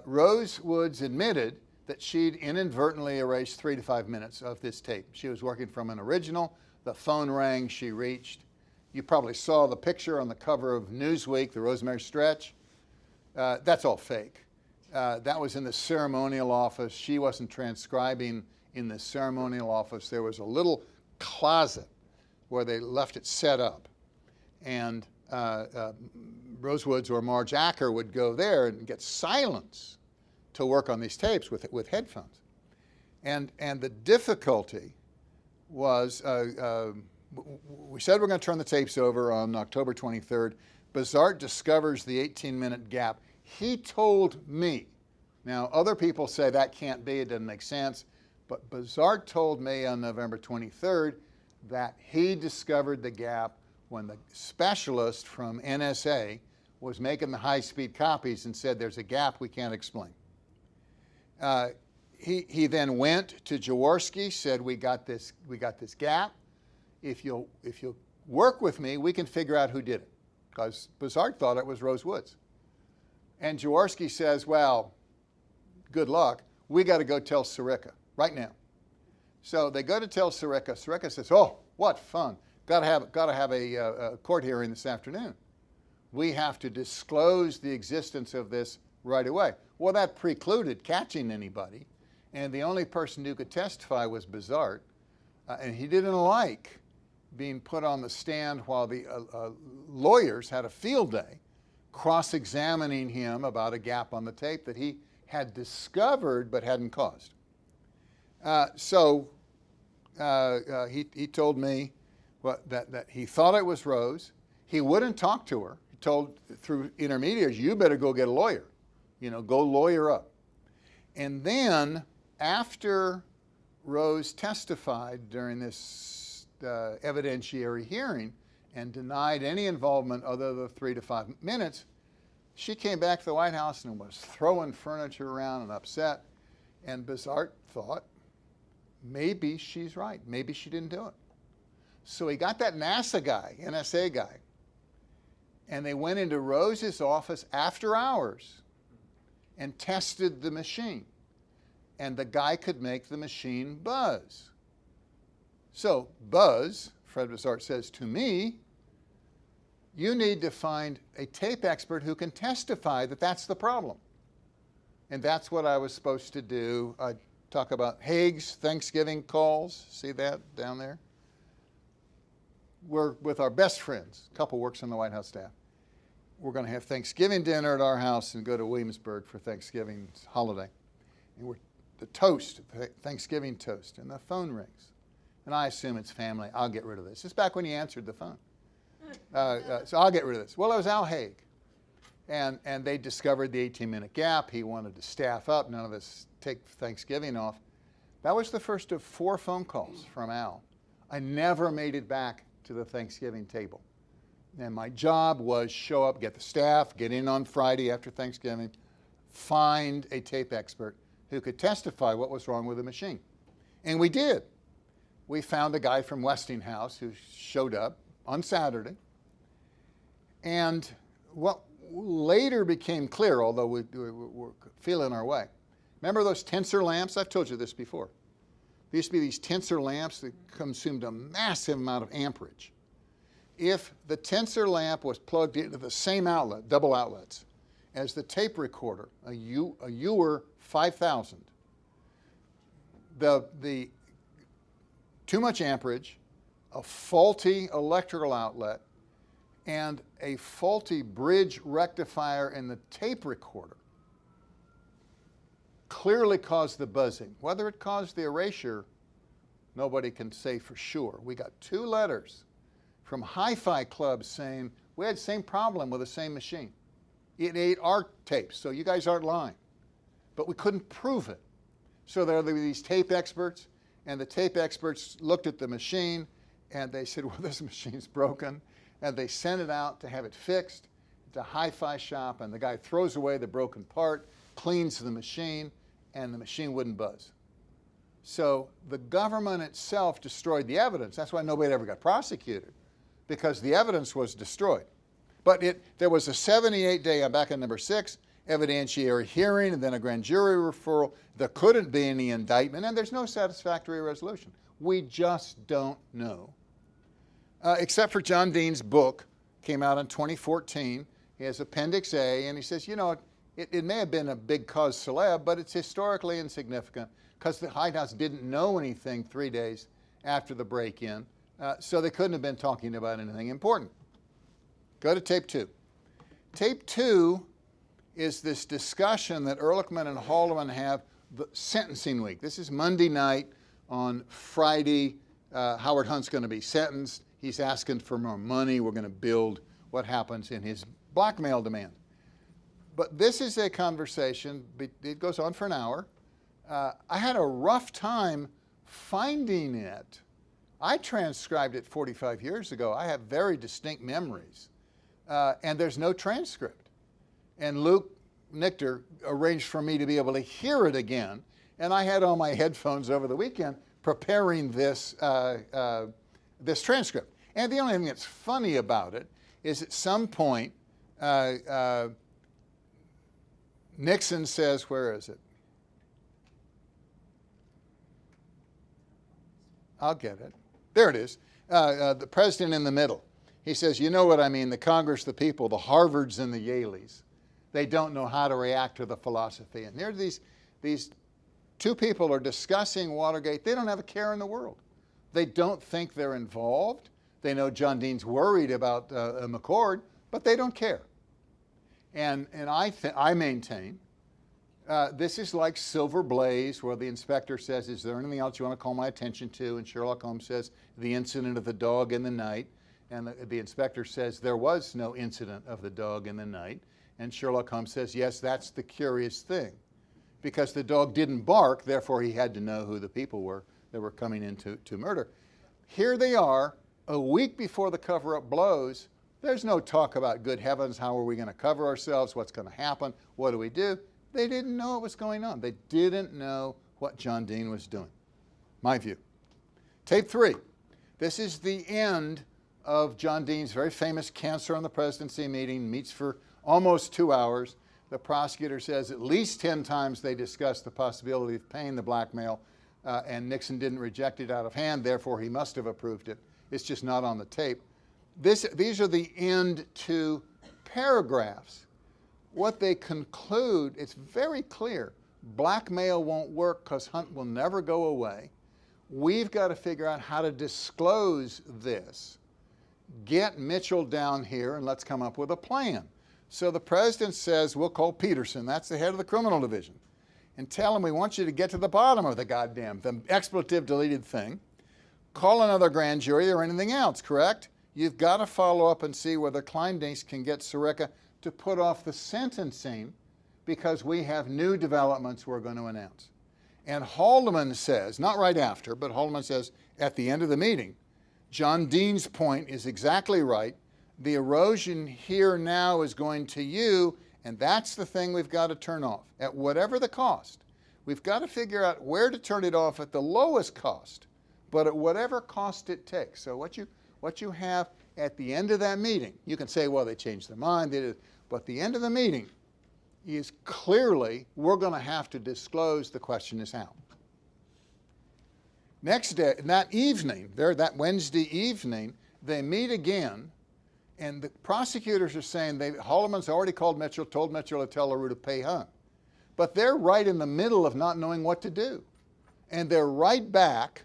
Rose Woods admitted that she'd inadvertently erased 3 to 5 minutes of this tape. She was working from an original. The phone rang, she reached. You probably saw the picture on the cover of Newsweek, the Rosemary Stretch. That's all fake. That was in the ceremonial office. She wasn't transcribing in the ceremonial office. There was a little closet where they left it set up. And Rose Woods or Marge Acker would go there and get silence to work on these tapes with headphones. And the difficulty was, we said we're going to turn the tapes over on October 23rd. Bizart discovers the 18-minute gap. He told me. Now, other people say that can't be, it doesn't make sense. But Bizart told me on November 23rd that he discovered the gap when the specialist from NSA was making the high-speed copies and said there's a gap we can't explain. He then went to Jaworski, said we got this gap. If you'll work with me, we can figure out who did it, because Bizart thought it was Rose Woods. And Jaworski says, well, good luck. We got to go tell Sirica right now. So they go to tell Sirica. Sirica says, oh, what fun. Got to have a court hearing this afternoon. We have to disclose the existence of this right away. Well, that precluded catching anybody, and the only person who could testify was Bizart, and he didn't like being put on the stand while the lawyers had a field day cross-examining him about a gap on the tape that he had discovered but hadn't caused. So he told me that he thought it was Rose. He wouldn't talk to her. He told, through intermediaries, you better go get a lawyer. Go lawyer up. And then after Rose testified during this evidentiary hearing and denied any involvement other than 3 to 5 minutes, she came back to the White House and was throwing furniture around and upset. And Bizart thought, maybe she's right. Maybe she didn't do it. So he got that NASA guy, NSA guy, and they went into Rose's office after hours and tested the machine. And the guy could make the machine buzz. So Buzz, Fred Bizart says to me, you need to find a tape expert who can testify that that's the problem. And that's what I was supposed to do. I talk about Haig's Thanksgiving calls. See that down there? We're with our best friends. A couple works on the White House staff. We're going to have Thanksgiving dinner at our house and go to Williamsburg for Thanksgiving's holiday. And we're the toast, Thanksgiving toast, and the phone rings. And I assume it's family. I'll get rid of this. It's back when he answered the phone. So I'll get rid of this. Well, it was Al Haig. And they discovered the 18-minute gap. He wanted to staff up. None of us take Thanksgiving off. That was the first of 4 phone calls from Al. I never made it back to the Thanksgiving table. And my job was show up, get the staff, get in on Friday after Thanksgiving, find a tape expert who could testify what was wrong with the machine. And we did. We found a guy from Westinghouse who showed up on Saturday. And what later became clear, although we were feeling our way. Remember those tensor lamps? I've told you this before. There used to be these tensor lamps that consumed a massive amount of amperage. If the tensor lamp was plugged into the same outlet, double outlets, as the tape recorder, a Allure 5000, the too much amperage, a faulty electrical outlet, and a faulty bridge rectifier in the tape recorder clearly caused the buzzing. Whether it caused the erasure, nobody can say for sure. We got 2 letters from hi-fi clubs saying we had the same problem with the same machine. It ate our tapes, so you guys aren't lying. But we couldn't prove it. So there were these tape experts, and the tape experts looked at the machine, and they said, well, this machine's broken. And they sent it out to have it fixed at a hi-fi shop, and the guy throws away the broken part, cleans the machine, and the machine wouldn't buzz. So the government itself destroyed the evidence. That's why nobody ever got prosecuted, because the evidence was destroyed. But there was a 78-day, I'm back on number 6, evidentiary hearing, and then a grand jury referral. There couldn't be any indictment, and there's no satisfactory resolution. We just don't know. Except for John Dean's book, came out in 2014. He has Appendix A, and he says, it may have been a big cause celeb, but it's historically insignificant because the White House didn't know anything 3 days after the break-in, so they couldn't have been talking about anything important. Go to tape 2. Tape 2 is this discussion that Ehrlichman and Haldeman have the sentencing week. This is Monday night. On Friday, Howard Hunt's going to be sentenced. He's asking for more money. We're going to build what happens in his blackmail demand. But this is a conversation. It goes on for an hour. I had a rough time finding it. I transcribed it 45 years ago. I have very distinct memories. And there's no transcript. And Luke Nichter arranged for me to be able to hear it again. And I had on my headphones over the weekend preparing this, this transcript. And the only thing that's funny about it is at some point, Nixon says, where is it? I'll get it. There it is. The president in the middle. He says, you know what I mean, the Congress, the people, the Harvards and the Yaleys, they don't know how to react to the philosophy. And there these two people are discussing Watergate. They don't have a care in the world. They don't think they're involved. They know John Dean's worried about McCord, but they don't care. And I maintain this is like Silver Blaze, where the inspector says, is there anything else you want to call my attention to? And Sherlock Holmes says, the incident of the dog in the night. And the inspector says, there was no incident of the dog in the night. And Sherlock Holmes says, yes, that's the curious thing. Because the dog didn't bark, therefore he had to know who the people were that were coming in to murder. Here they are, a week before the cover-up blows. There's no talk about, good heavens, how are we going to cover ourselves? What's going to happen? What do we do? They didn't know what was going on. They didn't know what John Dean was doing. My view. Tape 3. This is the end of John Dean's very famous Cancer on the Presidency meeting, meets for almost 2 hours. The prosecutor says at least 10 times they discussed the possibility of paying the blackmail, and Nixon didn't reject it out of hand, therefore he must have approved it. It's just not on the tape. These are the end 2 paragraphs. What they conclude, it's very clear. Blackmail won't work because Hunt will never go away. We've got to figure out how to disclose this. Get Mitchell down here and let's come up with a plan. So the president says, we'll call Peterson, that's the head of the criminal division, and tell him we want you to get to the bottom of the expletive deleted thing. Call another grand jury or anything else, correct? You've got to follow up and see whether Kleindienst can get Sirica to put off the sentencing because we have new developments we're going to announce. And Haldeman says, not right after, but Haldeman says at the end of the meeting, John Dean's point is exactly right. The erosion here now is going to you, and that's the thing we've got to turn off at whatever the cost. We've got to figure out where to turn it off at the lowest cost, but at whatever cost it takes. So what you have at the end of that meeting, you can say, well, they changed their mind, but the end of the meeting is clearly we're going to have to disclose. The question is how. Next day, that evening, that Wednesday evening, they meet again, and the prosecutors are saying Haldeman's already called Mitchell, told Mitchell to tell LaRue to pay Hunt. But they're right in the middle of not knowing what to do. And they're right back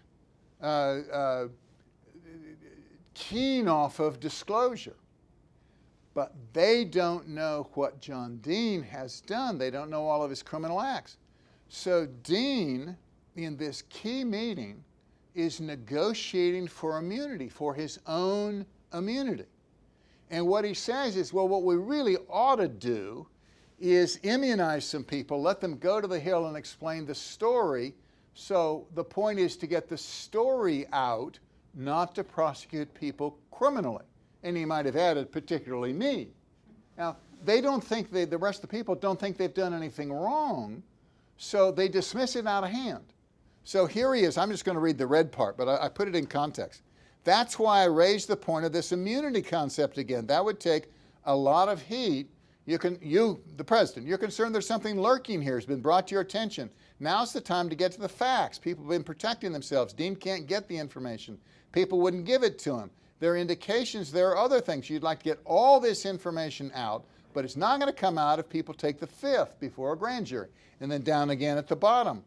keen off of disclosure. But they don't know what John Dean has done. They don't know all of his criminal acts. So Dean, in this key meeting, is negotiating for immunity, for his own immunity. And what he says is, well, what we really ought to do is immunize some people, let them go to the Hill and explain the story. So the point is to get the story out, not to prosecute people criminally. And he might have added, particularly me. Now, they don't think, the rest of the people don't think they've done anything wrong, so they dismiss it out of hand. So here he is. I'm just going to read the red part, but I put it in context. That's why I raised the point of this immunity concept again. That would take a lot of heat. You, the president, you're concerned there's something lurking here, has been brought to your attention. Now's the time to get to the facts. People have been protecting themselves. Dean can't get the information. People wouldn't give it to him. There are indications there are other things. You'd like to get all this information out, but it's not going to come out if people take the fifth before a grand jury. And then down again at the bottom,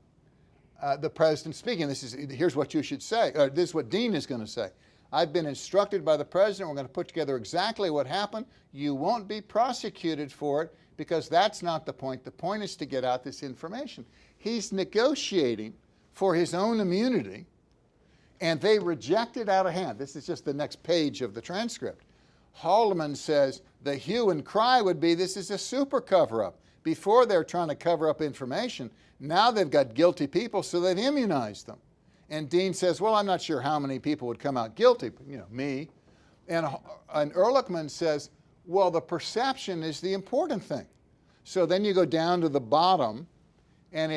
the president speaking. Here's what you should say. This is what Dean is going to say. I've been instructed by the president. We're going to put together exactly what happened. You won't be prosecuted for it because that's not the point. The point is to get out this information. He's negotiating for his own immunity, and they reject it out of hand. This is just the next page of the transcript. Haldeman says the hue and cry would be this is a super cover-up. Before they're trying to cover up information, now they've got guilty people, so they've immunized them. And Dean says, well, I'm not sure how many people would come out guilty, me. And Ehrlichman says, well, the perception is the important thing. So then you go down to the bottom, and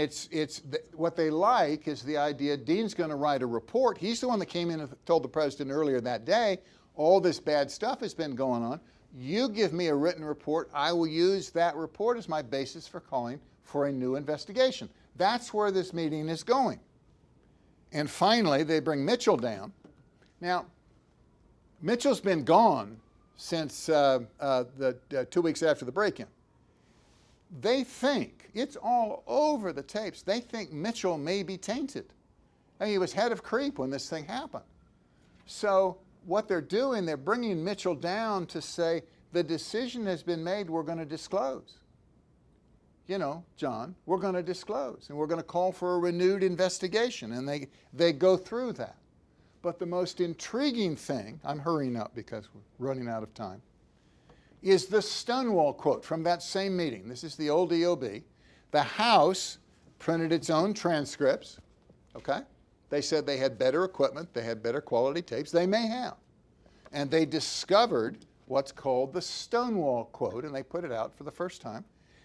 what they like is the idea Dean's going to write a report. He's the one that came in and told the president earlier that day, all this bad stuff has been going on. You give me a written report. I will use that report as my basis for calling for a new investigation. That's where this meeting is going. And finally, they bring Mitchell down. Now, Mitchell's been gone since 2 weeks after the break-in. They think, it's all over the tapes, they think Mitchell may be tainted. I mean, he was head of CREEP when this thing happened. So what they're doing, they're bringing Mitchell down to say, the decision has been made, we're going to disclose. John, we're going to disclose, and we're going to call for a renewed investigation, and they go through that. But the most intriguing thing, I'm hurrying up because we're running out of time, is the Stonewall quote from that same meeting. This is the old EOB. The House printed its own transcripts, okay? They said they had better equipment, they had better quality tapes. They may have. And they discovered what's called the Stonewall quote, and they put it out for the first time.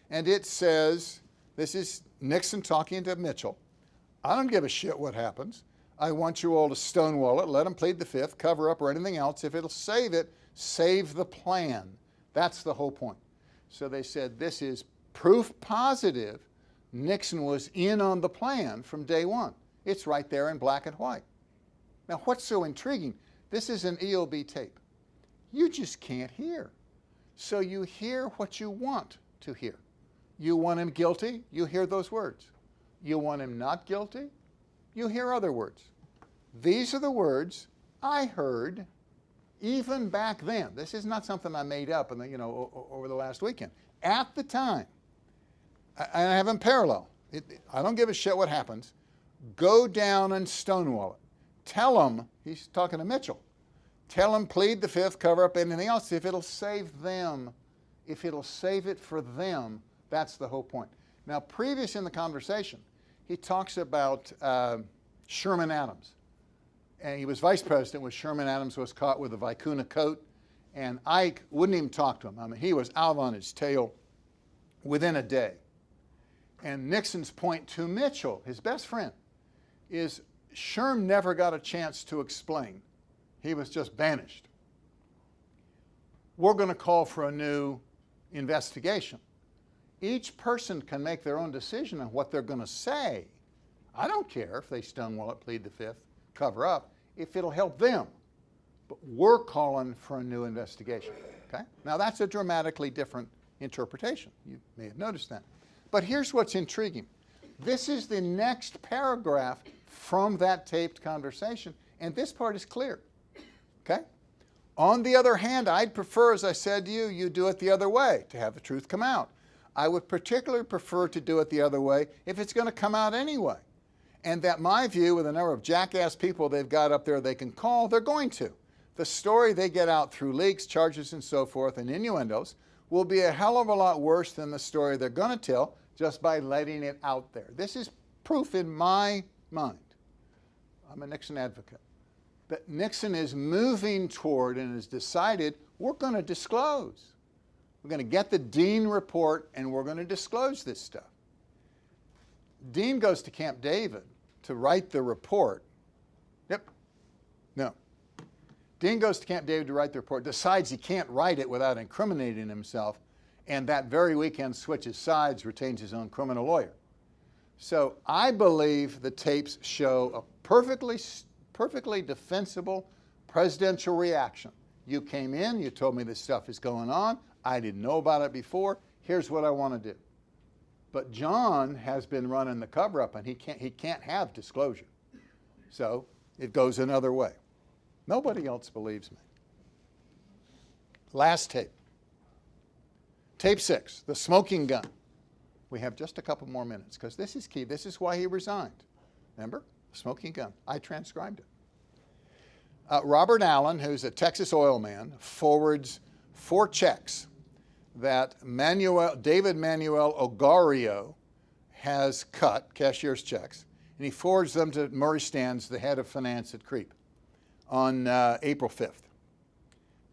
And it says, this is Nixon talking to Mitchell, I don't give a shit what happens. I want you all to stonewall it, let them plead the fifth, cover up or anything else. If it'll save it, save the plan. That's the whole point. So they said this is proof positive Nixon was in on the plan from day one. It's right there in black and white. Now, what's so intriguing? This is an EOB tape. You just can't hear. So you hear what you want to hear. You want him guilty, you hear those words. You want him not guilty, you hear other words. These are the words I heard even back then. This is not something I made up over the last weekend. At the time, I have them parallel. I don't give a shit what happens. Go down and stonewall it. Tell them, he's talking to Mitchell, tell them plead the fifth, cover up anything else. If it'll save them, if it'll save it for them, that's the whole point. Now, previous in the conversation, he talks about Sherman Adams. And he was vice president when Sherman Adams was caught with a vicuna coat, and Ike wouldn't even talk to him. I mean, he was out on his tail within a day. And Nixon's point to Mitchell, his best friend, is Sherm never got a chance to explain. He was just banished. We're going to call for a new investigation. Each person can make their own decision on what they're going to say. I don't care if they stonewall it, plead the fifth, cover up, if it'll help them. But we're calling for a new investigation, okay? Now, that's a dramatically different interpretation. You may have noticed that. But here's what's intriguing. This is the next paragraph from that taped conversation, and this part is clear, okay? On the other hand, I'd prefer, as I said to you, you do it the other way, to have the truth come out. I would particularly prefer to do it the other way if it's going to come out anyway. And that my view, with the number of jackass people they've got up there they can call, they're going to. The story they get out through leaks, charges, and so forth, and innuendos, will be a hell of a lot worse than the story they're going to tell just by letting it out there. This is proof in my mind. I'm a Nixon advocate. That Nixon is moving toward and has decided we're going to disclose. We're going to get the Dean report and we're going to disclose this stuff. Dean goes to Camp David to write the report. Yep. No. Dean goes to Camp David to write the report, decides he can't write it without incriminating himself, and that very weekend switches sides, retains his own criminal lawyer. So I believe the tapes show a perfectly defensible presidential reaction. You came in, you told me this stuff is going on, I didn't know about it before, here's what I want to do. But John has been running the cover-up, and he can't have disclosure. So it goes another way. Nobody else believes me. Last tape. Tape 6, the smoking gun. We have just a couple more minutes because this is key. This is why he resigned. Remember? Smoking gun. I transcribed it. Robert Allen, who's a Texas oil man, forwards 4 checks that David Manuel Ogario has cut, cashier's checks, and he forwards them to Murray Stans, the head of finance at CREEP, on April 5th.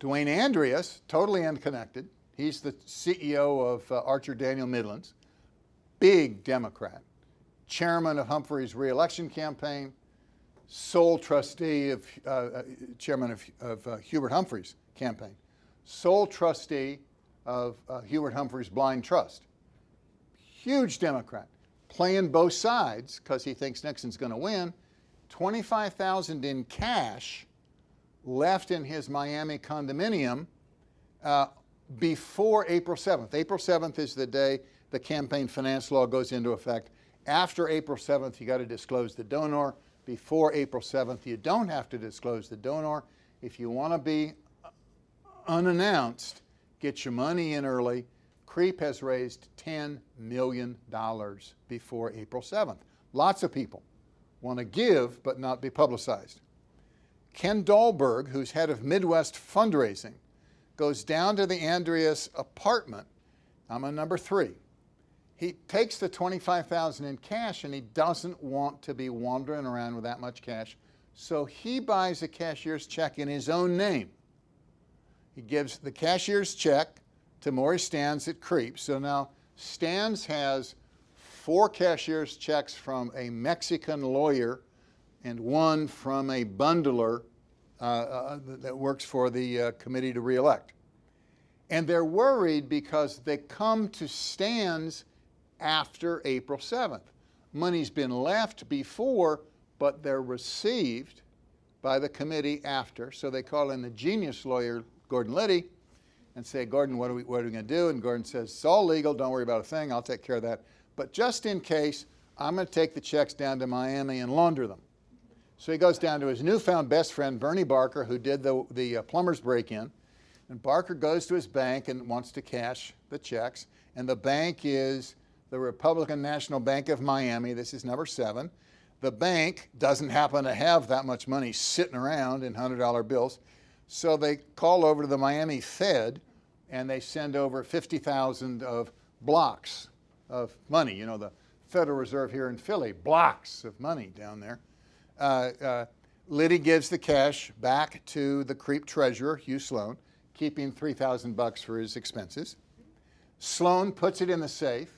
Dwayne Andreas, totally unconnected, he's the CEO of Archer Daniel Midlands, big Democrat, chairman of Humphrey's re-election campaign, sole trustee of, chairman of Hubert Humphrey's campaign, sole trustee of Hubert Humphrey's blind trust. Huge Democrat, playing both sides because he thinks Nixon's going to win. $25,000 in cash left in his Miami condominium before April 7th. April 7th is the day the campaign finance law goes into effect. After April 7th, you got to disclose the donor. Before April 7th, you don't have to disclose the donor. If you want to be unannounced, get your money in early. CREEP has raised $10 million before April 7th. Lots of people want to give but not be publicized. Ken Dahlberg, who's head of Midwest fundraising, goes down to the Andreas apartment. I'm on number 3. He takes the $25,000 in cash and he doesn't want to be wandering around with that much cash. So he buys a cashier's check in his own name. He gives the cashier's check to Maurice Stans at CREEP. So now Stans has 4 cashier's checks from a Mexican lawyer and 1 from a bundler that works for the committee to re-elect. And they're worried because they come to Stans after April 7th. Money's been left before, but they're received by the committee after. So they call in the genius lawyer, Gordon Liddy, and say, Gordon, what are we going to do? And Gordon says, it's all legal. Don't worry about a thing. I'll take care of that. But just in case, I'm going to take the checks down to Miami and launder them. So he goes down to his newfound best friend, Bernie Barker, who did the plumber's break-in. And Barker goes to his bank and wants to cash the checks. And the bank is the Republican National Bank of Miami. This is number 7. The bank doesn't happen to have that much money sitting around in $100 bills. So they call over to the Miami Fed and they send over 50,000 of blocks of money. You know, the Federal Reserve here in Philly, blocks of money down there. Liddy gives the cash back to the CREEP treasurer, Hugh Sloan, keeping $3,000 for his expenses. Sloan puts it in the safe.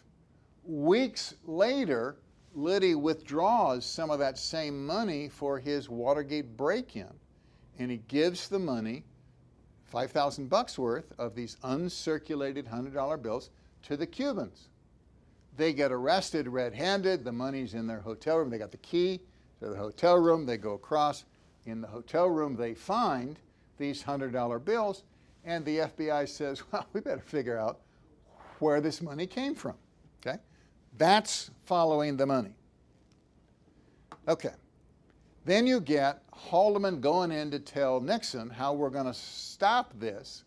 Weeks later, Liddy withdraws some of that same money for his Watergate break-in, and he gives the money, $5,000 worth of these uncirculated $100 bills, to the Cubans. They get arrested red-handed. The money's in their hotel room. They got the key to the hotel room. They go across. In the hotel room, they find these $100 bills, and the FBI says, well, we better figure out where this money came from. Okay? That's following the money. Okay. Then you get Haldeman going in to tell Nixon how we're going to stop this.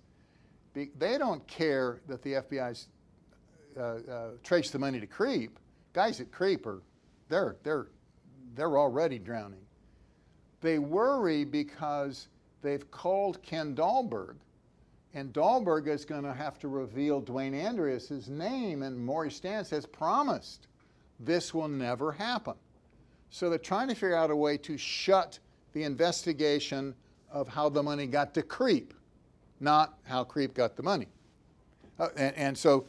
They don't care that the FBI's traced the money to CREEP. Guys at CREEP are they're already drowning. They worry because they've called Ken Dahlberg, and Dahlberg is going to have to reveal Dwayne Andreas' name, and Maurice Stans has promised this will never happen. So they're trying to figure out a way to shut the investigation of how the money got to CREEP, not how CREEP got the money. And so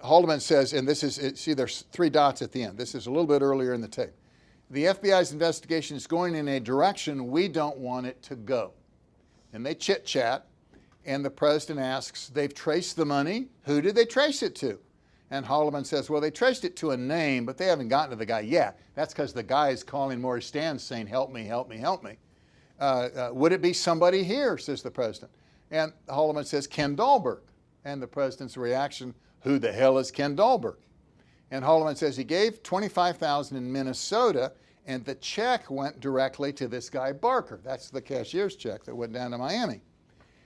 Haldeman says, and this is, see, there's 3 dots at the end. This is a little bit earlier in the tape. The FBI's investigation is going in a direction we don't want it to go. And they chit-chat, and the president asks, they've traced the money. Who did they trace it to? And Haldeman says, well, they traced it to a name, but they haven't gotten to the guy yet. That's because the guy is calling Maurice Stans saying, help me, help me, help me. Would it be somebody here, says the president. And Haldeman says, Ken Dahlberg. And the president's reaction, who the hell is Ken Dahlberg? And Haldeman says he gave $25,000 in Minnesota, and the check went directly to this guy Barker. That's the cashier's check that went down to Miami.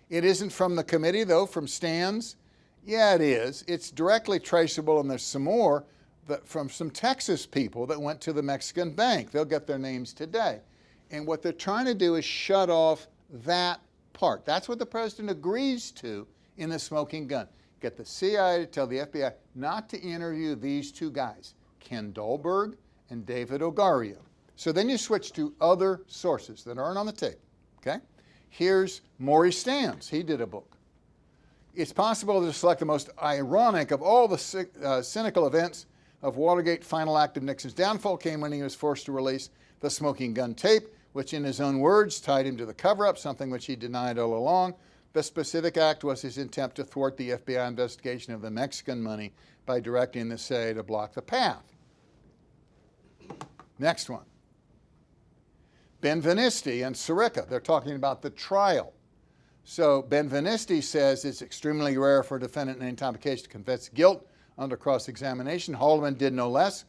It isn't from the committee, though, from Stans. Yeah, it is. It's directly traceable, and there's some more from some Texas people that went to the Mexican bank. They'll get their names today. And what they're trying to do is shut off that part. That's what the president agrees to in the smoking gun. Get the CIA to tell the FBI not to interview these two guys, Ken Dahlberg and David Ogario. So then you switch to other sources that aren't on the tape, okay? Here's Maurice Stans. He did a book. It's possible to select the most ironic of all the cynical events of Watergate. Final act of Nixon's downfall came when he was forced to release the smoking gun tape, which in his own words tied him to the cover-up, something which he denied all along. The specific act was his attempt to thwart the FBI investigation of the Mexican money by directing the CIA to block the path. Next one. Benvenisti and Sirica, they're talking about the trial. So Benvenisti says it's extremely rare for a defendant in any type of case to confess guilt under cross-examination. Haldeman did no less.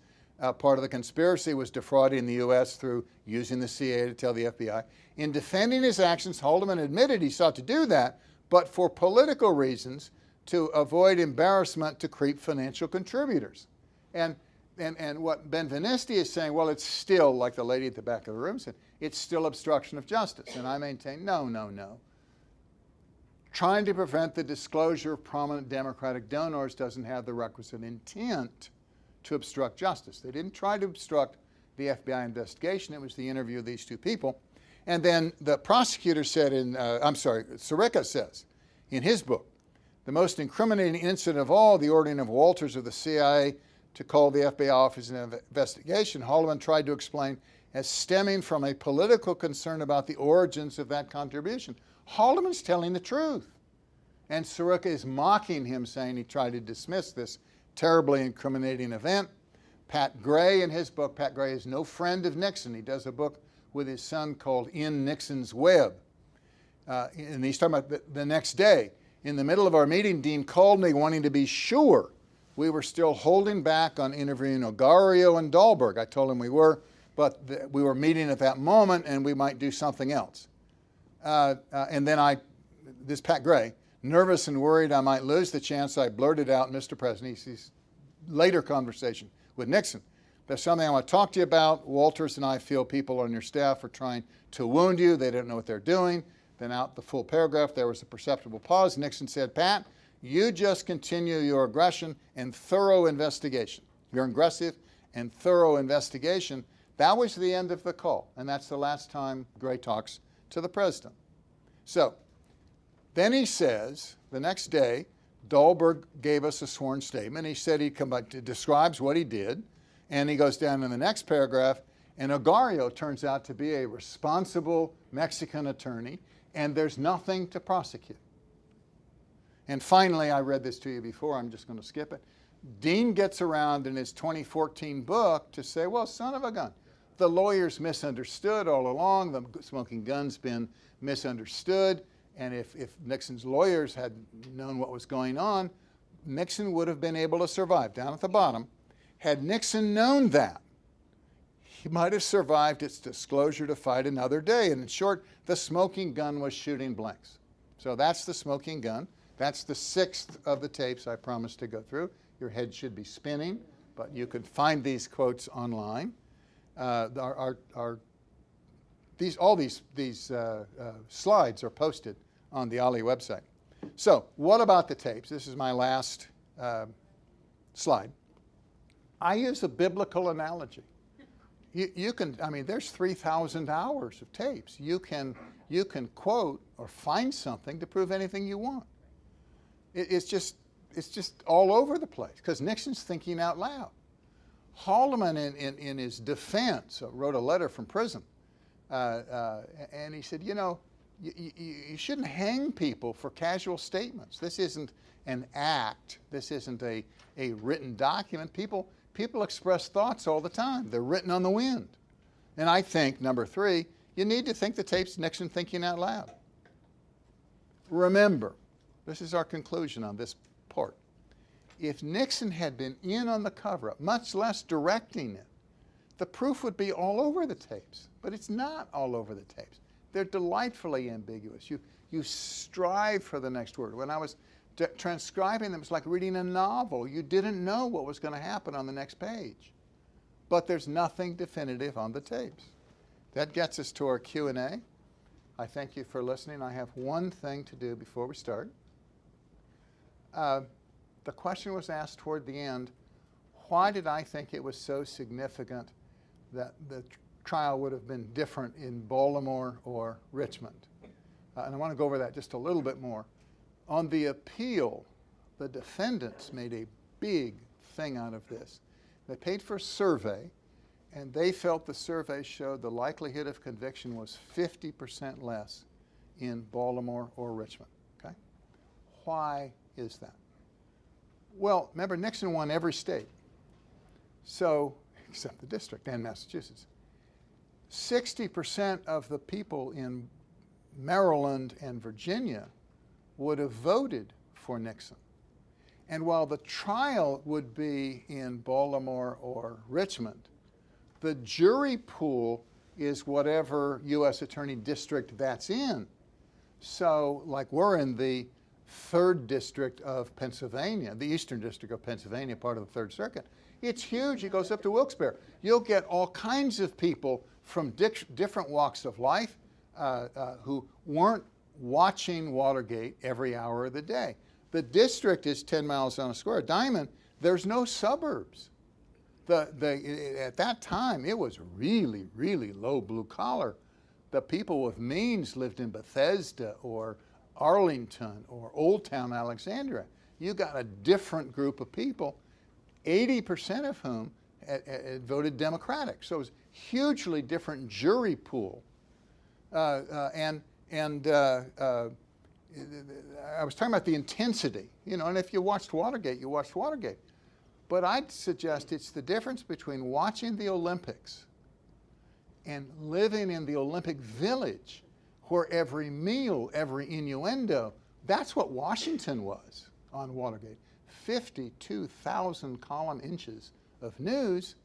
Part of the conspiracy was defrauding the U.S. through using the CIA to tell the FBI. In defending his actions, Haldeman admitted he sought to do that, but for political reasons, to avoid embarrassment to creep financial contributors. And what Benvenisti is saying, well, it's still, like the lady at the back of the room said, it's still obstruction of justice. And I maintain, no. Trying to prevent the disclosure of prominent Democratic donors doesn't have the requisite intent to obstruct justice. They didn't try to obstruct the FBI investigation. It was the interview of these two people. And then the prosecutor said Sirica says in his book, the most incriminating incident of all, the ordering of Walters of the CIA to call the FBI Office of Investigation, Haldeman tried to explain as stemming from a political concern about the origins of that contribution. Haldeman's telling the truth. And Sirica is mocking him, saying he tried to dismiss this terribly incriminating event. Pat Gray, in his book, Pat Gray is no friend of Nixon. He does a book with his son called In Nixon's Web. And he's talking about the next day. In the middle of our meeting, Dean called me wanting to be sure we were still holding back on interviewing Ogario and Dahlberg. I told him we were, but we were meeting at that moment and we might do something else. And then this Pat Gray, nervous and worried I might lose the chance, I blurted out, Mr. President, he's later conversation with Nixon, there's something I want to talk to you about. Walters and I feel people on your staff are trying to wound you. They don't know what they're doing. Then out the full paragraph, there was a perceptible pause. Nixon said, Pat, you just continue your aggression and thorough investigation. Your aggressive and thorough investigation. That was the end of the call. And that's the last time Gray talks to the president. So then he says, the next day, Dahlberg gave us a sworn statement. He said he'd come back, describes what he did. And he goes down in the next paragraph, and Ogario turns out to be a responsible Mexican attorney, and there's nothing to prosecute. And finally, I read this to you before, I'm just going to skip it. Dean gets around in his 2014 book to say, well, son of a gun, the lawyers misunderstood all along, the smoking gun's been misunderstood, and if Nixon's lawyers had known what was going on, Nixon would have been able to survive. Down at the bottom, had Nixon known that, he might have survived its disclosure to fight another day. And in short, the smoking gun was shooting blanks. So that's the smoking gun. That's the 6th of the tapes I promised to go through. Your head should be spinning, but you can find these quotes online. All these slides are posted on the Allure website. So what about the tapes? This is my last slide. I use a biblical analogy. You can, I mean, there's 3,000 hours of tapes. You can quote or find something to prove anything you want. It's just all over the place because Nixon's thinking out loud. Haldeman, in his defense, wrote a letter from prison, and he said, you know, you shouldn't hang people for casual statements. This isn't an act. This isn't a written document. People express thoughts all the time. They're written on the wind. And I think, number 3, you need to think the tape's Nixon thinking out loud. Remember, this is our conclusion on this part. If Nixon had been in on the cover-up, much less directing it, the proof would be all over the tapes. But it's not all over the tapes. They're delightfully ambiguous. You strive for the next word. When I was Transcribing them is like reading a novel. You didn't know what was going to happen on the next page. But there's nothing definitive on the tapes. That gets us to our Q&A. I thank you for listening. I have one thing to do before we start. The question was asked toward the end, why did I think it was so significant that the trial would have been different in Baltimore or Richmond? And I want to go over that just a little bit more. On the appeal, the defendants made a big thing out of this. They paid for a survey, and they felt the survey showed the likelihood of conviction was 50% less in Baltimore or Richmond. Okay? Why is that? Well, remember, Nixon won every state, so except the district and Massachusetts. 60% of the people in Maryland and Virginia would have voted for Nixon. And while the trial would be in Baltimore or Richmond, the jury pool is whatever U.S. Attorney district that's in. So, like, we're in the 3rd District of Pennsylvania, the Eastern District of Pennsylvania, part of the 3rd Circuit. It's huge. It goes up to Wilkes-Barre. You'll get all kinds of people from different walks of life who weren't watching Watergate every hour of the day. The district is 10 miles on a square. Diamond, there's no suburbs. At that time, it was really, really low blue collar. The people with means lived in Bethesda or Arlington or Old Town Alexandria. You got a different group of people, 80% of whom had voted Democratic. So it was a hugely different jury pool. I was talking about the intensity, and if you watched Watergate, you watched Watergate. But I'd suggest it's the difference between watching the Olympics and living in the Olympic Village, where every meal, every innuendo, that's what Washington was on Watergate. 52,000 column inches of news,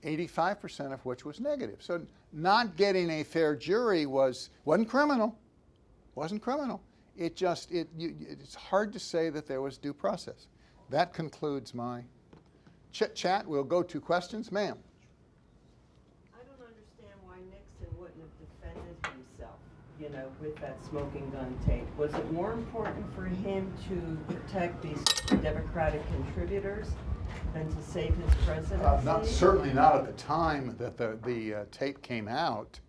85% of which was negative. So not getting a fair jury wasn't criminal. Wasn't criminal. It's hard to say that there was due process. That concludes my chit-chat. We'll go to questions. Ma'am. I don't understand why Nixon wouldn't have defended himself, with that smoking gun tape. Was it more important for him to protect these Democratic contributors than to save his presidency? Certainly not at the time that the tape came out.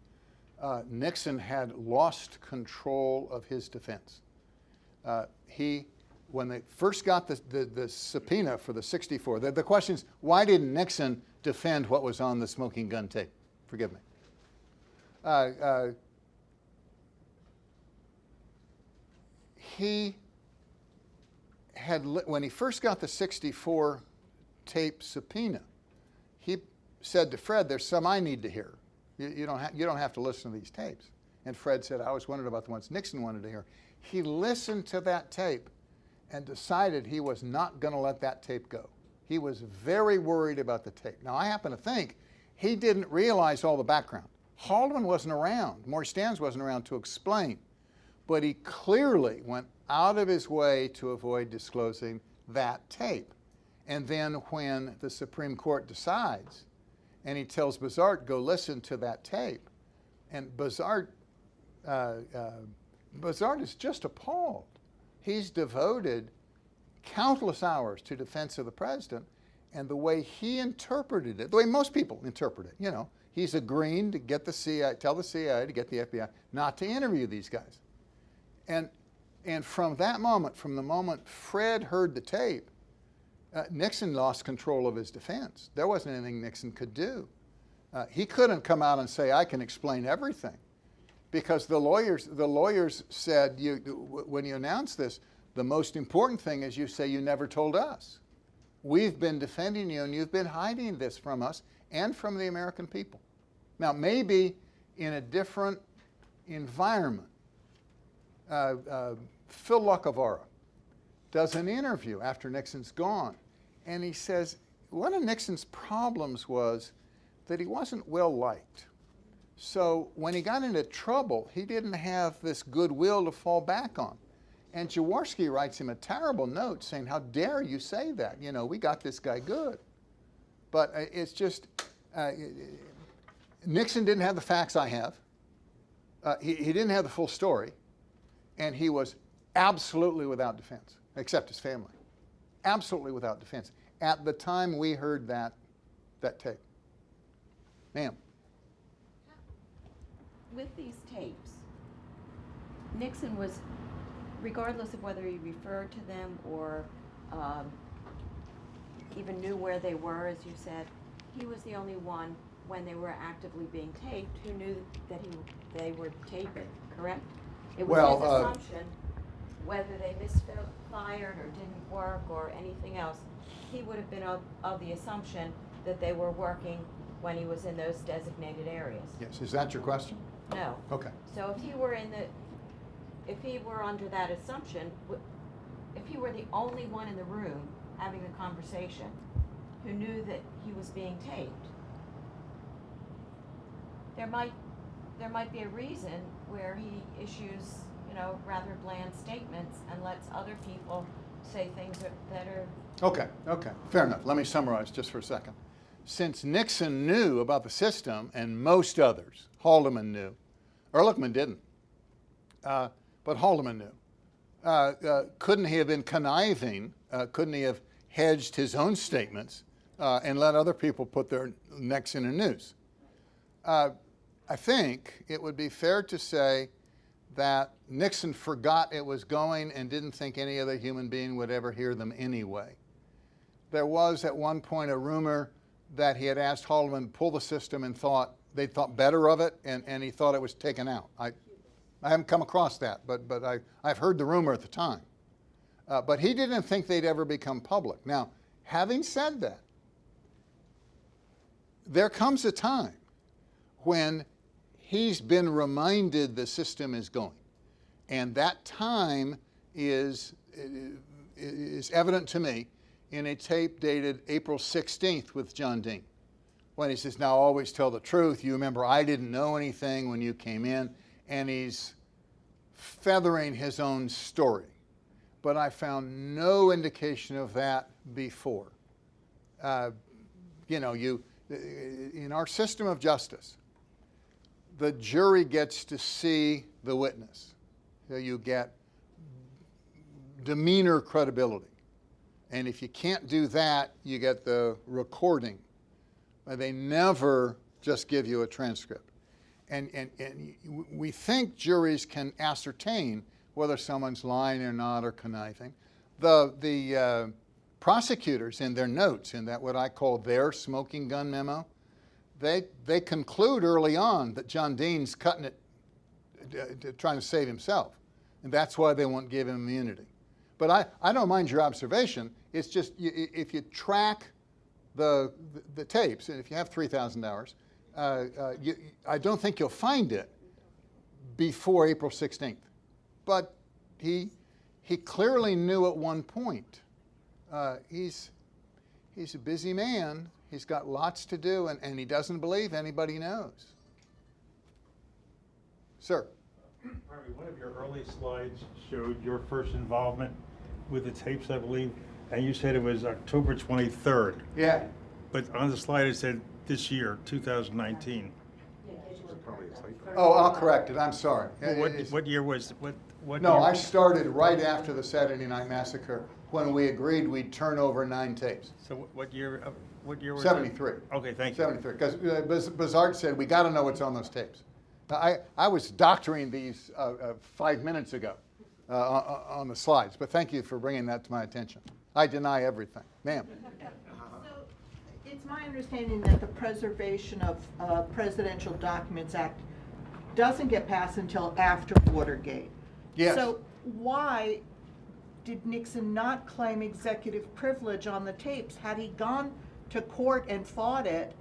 Nixon had lost control of his defense. When they first got the subpoena for the 64, the question is, why didn't Nixon defend what was on the smoking gun tape? Forgive me. When he first got the 64 tape subpoena, he said to Fred, there's some I need to hear. You don't have to listen to these tapes. And Fred said, I always wondered about the ones Nixon wanted to hear. He listened to that tape and decided he was not going to let that tape go. He was very worried about the tape. Now, I happen to think he didn't realize all the background. Haldeman wasn't around. Maurice Stans wasn't around to explain. But he clearly went out of his way to avoid disclosing that tape. And then when the Supreme Court decides, and he tells Bazart, go listen to that tape, and Bazart is just appalled. He's devoted countless hours to defense of the president, and the way he interpreted it, the way most people interpret it, he's agreeing to get the CIA, tell the CIA to get the FBI not to interview these guys. And from that moment, from the moment Fred heard the tape, Nixon lost control of his defense. There wasn't anything Nixon could do. He couldn't come out and say, I can explain everything. Because the lawyers said, when you announce this, the most important thing is you say you never told us. We've been defending you, and you've been hiding this from us and from the American people. Now, maybe in a different environment, Phil Locavara does an interview after Nixon's gone, and he says one of Nixon's problems was that he wasn't well liked. So when he got into trouble, he didn't have this goodwill to fall back on. And Jaworski writes him a terrible note saying, how dare you say that? You know, we got this guy good. But it's just, Nixon didn't have the facts I have. He didn't have the full story. And he was absolutely without defense, except his family. Absolutely without defense at the time we heard that tape. Ma'am. With these tapes, Nixon was, regardless of whether he referred to them or even knew where they were, as you said, he was the only one when they were actively being taped who knew that they were taping, correct? It was his assumption, whether they misfired or didn't work or anything else, he would have been of the assumption that they were working when he was in those designated areas. Yes, is that your question? No. Okay. So if he were under that assumption, if he were the only one in the room having the conversation who knew that he was being taped, there might be a reason where he issues, rather bland statements and lets other people say things that are... Okay, fair enough. Let me summarize just for a second. Since Nixon knew about the system, and most others, Haldeman knew, Ehrlichman didn't, but Haldeman knew. Couldn't he have been conniving? Couldn't he have hedged his own statements and let other people put their necks in a noose? I think it would be fair to say that Nixon forgot it was going and didn't think any other human being would ever hear them anyway. There was at one point a rumor that he had asked Haldeman to pull the system and they thought better of it, and he thought it was taken out. I haven't come across that, but I've heard the rumor at the time. But he didn't think they'd ever become public. Now, having said that, there comes a time when he's been reminded the system is going. And that time is evident to me in a tape dated April 16th with John Dean, when he says, now always tell the truth. You remember I didn't know anything when you came in, and he's feathering his own story. But I found no indication of that before. In our system of justice, the jury gets to see the witness. So you get demeanor credibility. And if you can't do that, you get the recording. They never just give you a transcript. And we think juries can ascertain whether someone's lying or not or conniving. The prosecutors in their notes, in that what I call their smoking gun memo, they conclude early on that John Dean's cutting it, trying to save himself. And that's why they won't give him immunity. But I don't mind your observation. It's just if you track the tapes, and if you have 3,000 hours, I don't think you'll find it before April 16th. But he clearly knew at one point. He's a busy man. He's got lots to do, and he doesn't believe anybody knows. Sir. Harvey, one of your early slides showed your first involvement with the tapes, I believe, and you said it was October 23rd. Yeah. But on the slide it said this year, 2019. Oh, I'll correct it. I'm sorry. What year was what? No, year? I started right after the Saturday Night Massacre when we agreed we'd turn over 9 tapes. So what year? What year was 73. That? Okay, thank you. 73. Because Bazard said we got to know what's on those tapes. I was doctoring these 5 minutes ago on the slides, but thank you for bringing that to my attention. I deny everything. Ma'am. So it's my understanding that the Preservation of Presidential Documents Act doesn't get passed until after Watergate. Yes. So why did Nixon not claim executive privilege on the tapes? Had he gone to court and fought it,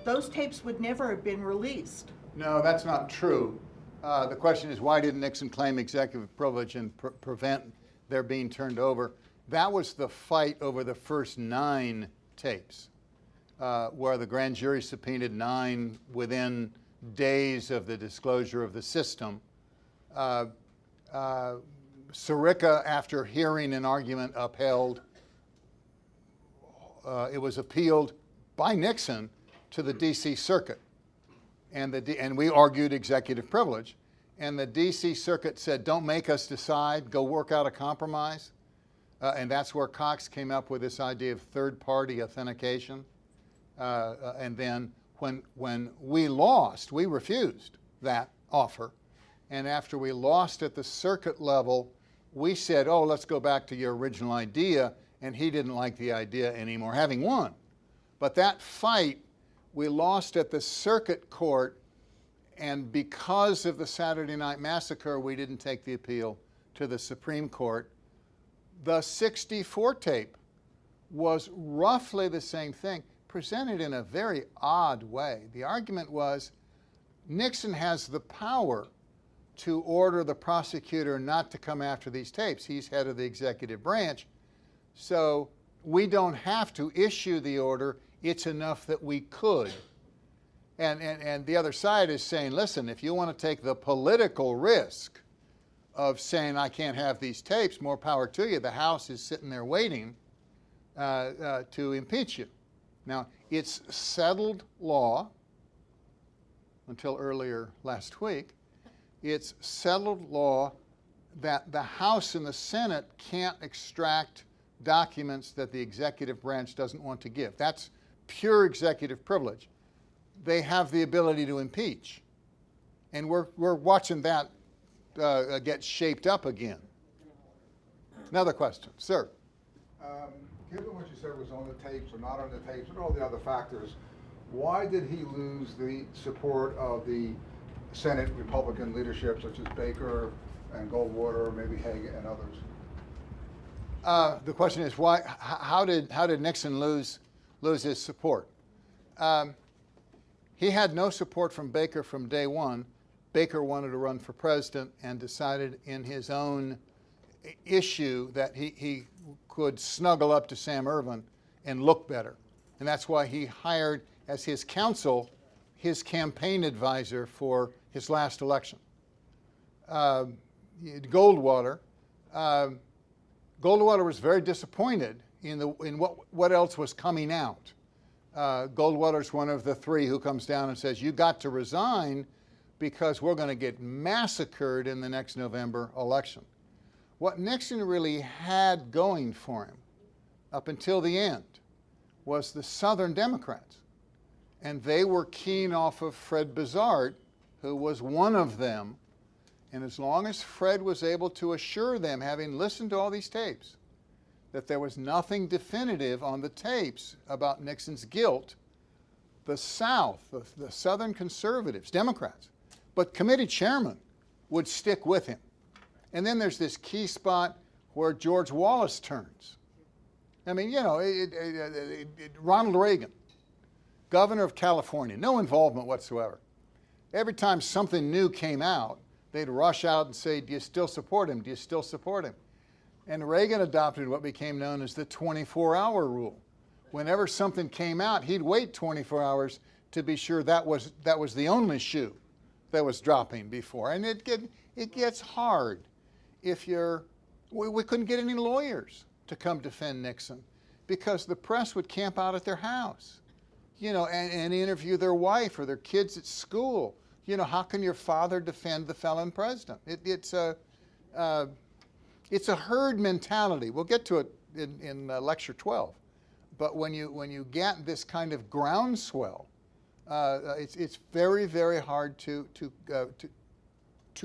those tapes would never have been released. No, that's not true. The question is, why didn't Nixon claim executive privilege and prevent their being turned over? That was the fight over the first 9 tapes, where the grand jury subpoenaed 9 within days of the disclosure of the system. Sirica, after hearing an argument, upheld. It was appealed by Nixon to the D.C. Circuit, and we argued executive privilege. And the D.C. Circuit said, don't make us decide, go work out a compromise. And that's where Cox came up with this idea of third-party authentication. And then when we lost, we refused that offer. And after we lost at the circuit level, we said, oh, let's go back to your original idea. And he didn't like the idea anymore, having won. But that fight, we lost at the circuit court. And because of the Saturday Night Massacre, we didn't take the appeal to the Supreme Court. The 64 tape was roughly the same thing, presented in a very odd way. The argument was Nixon has the power to order the prosecutor not to come after these tapes. He's head of the executive branch. So we don't have to issue the order. It's enough that we could. And the other side is saying, listen, if you want to take the political risk of saying I can't have these tapes, more power to you. The House is sitting there waiting to impeach you. Now, it's settled law until earlier last week. It's settled law that the House and the Senate can't extract documents that the executive branch doesn't want to give. That's pure executive privilege. They have the ability to impeach. And we're watching that get shaped up again. Another question, sir. Given what you said was on the tapes or not on the tapes and all the other factors, why did he lose the support of the Senate Republican leadership such as Baker and Goldwater, maybe Haig and others? The question is why? How did Nixon lose his support? He had no support from Baker from day one. Baker wanted to run for president and decided in his own issue that he could snuggle up to Sam Ervin and look better. And that's why he hired as his counsel his campaign advisor for his last election. Goldwater was very disappointed in what else was coming out. Goldwater's one of the three who comes down and says, you got to resign because we're going to get massacred in the next November election. What Nixon really had going for him up until the end was the Southern Democrats. And they were keen off of Fred Bizarre, who was one of them. And as long as Fred was able to assure them, having listened to all these tapes, that there was nothing definitive on the tapes about Nixon's guilt, the South, the Southern conservatives, Democrats, but committee chairmen would stick with him. And then there's this key spot where George Wallace turns. I mean, you know, Ronald Reagan, governor of California, no involvement whatsoever. Every time something new came out, they'd rush out and say, do you still support him? Do you still support him? And Reagan adopted what became known as the 24-hour rule. Whenever something came out, he'd wait 24 hours to be sure that was the only shoe that was dropping before. And it gets hard if we couldn't get any lawyers to come defend Nixon because the press would camp out at their house, you know, and interview their wife or their kids at school. You know, how can your father defend the felon president? It's a herd mentality. We'll get to it in lecture 12. But when you get this kind of groundswell, it's very, very hard to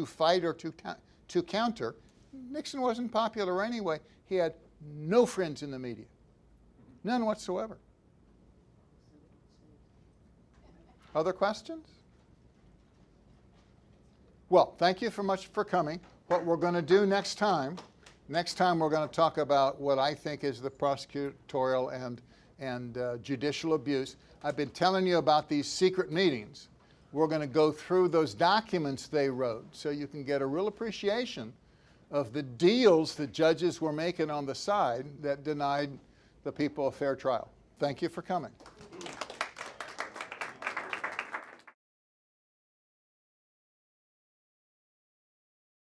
fight or to counter. Nixon wasn't popular anyway. He had no friends in the media, none whatsoever. Other questions? Well, thank you much for coming. What we're going to do next time we're going to talk about what I think is the prosecutorial and judicial abuse. I've been telling you about these secret meetings. We're going to go through those documents they wrote so you can get a real appreciation of the deals the judges were making on the side that denied the people a fair trial. Thank you for coming.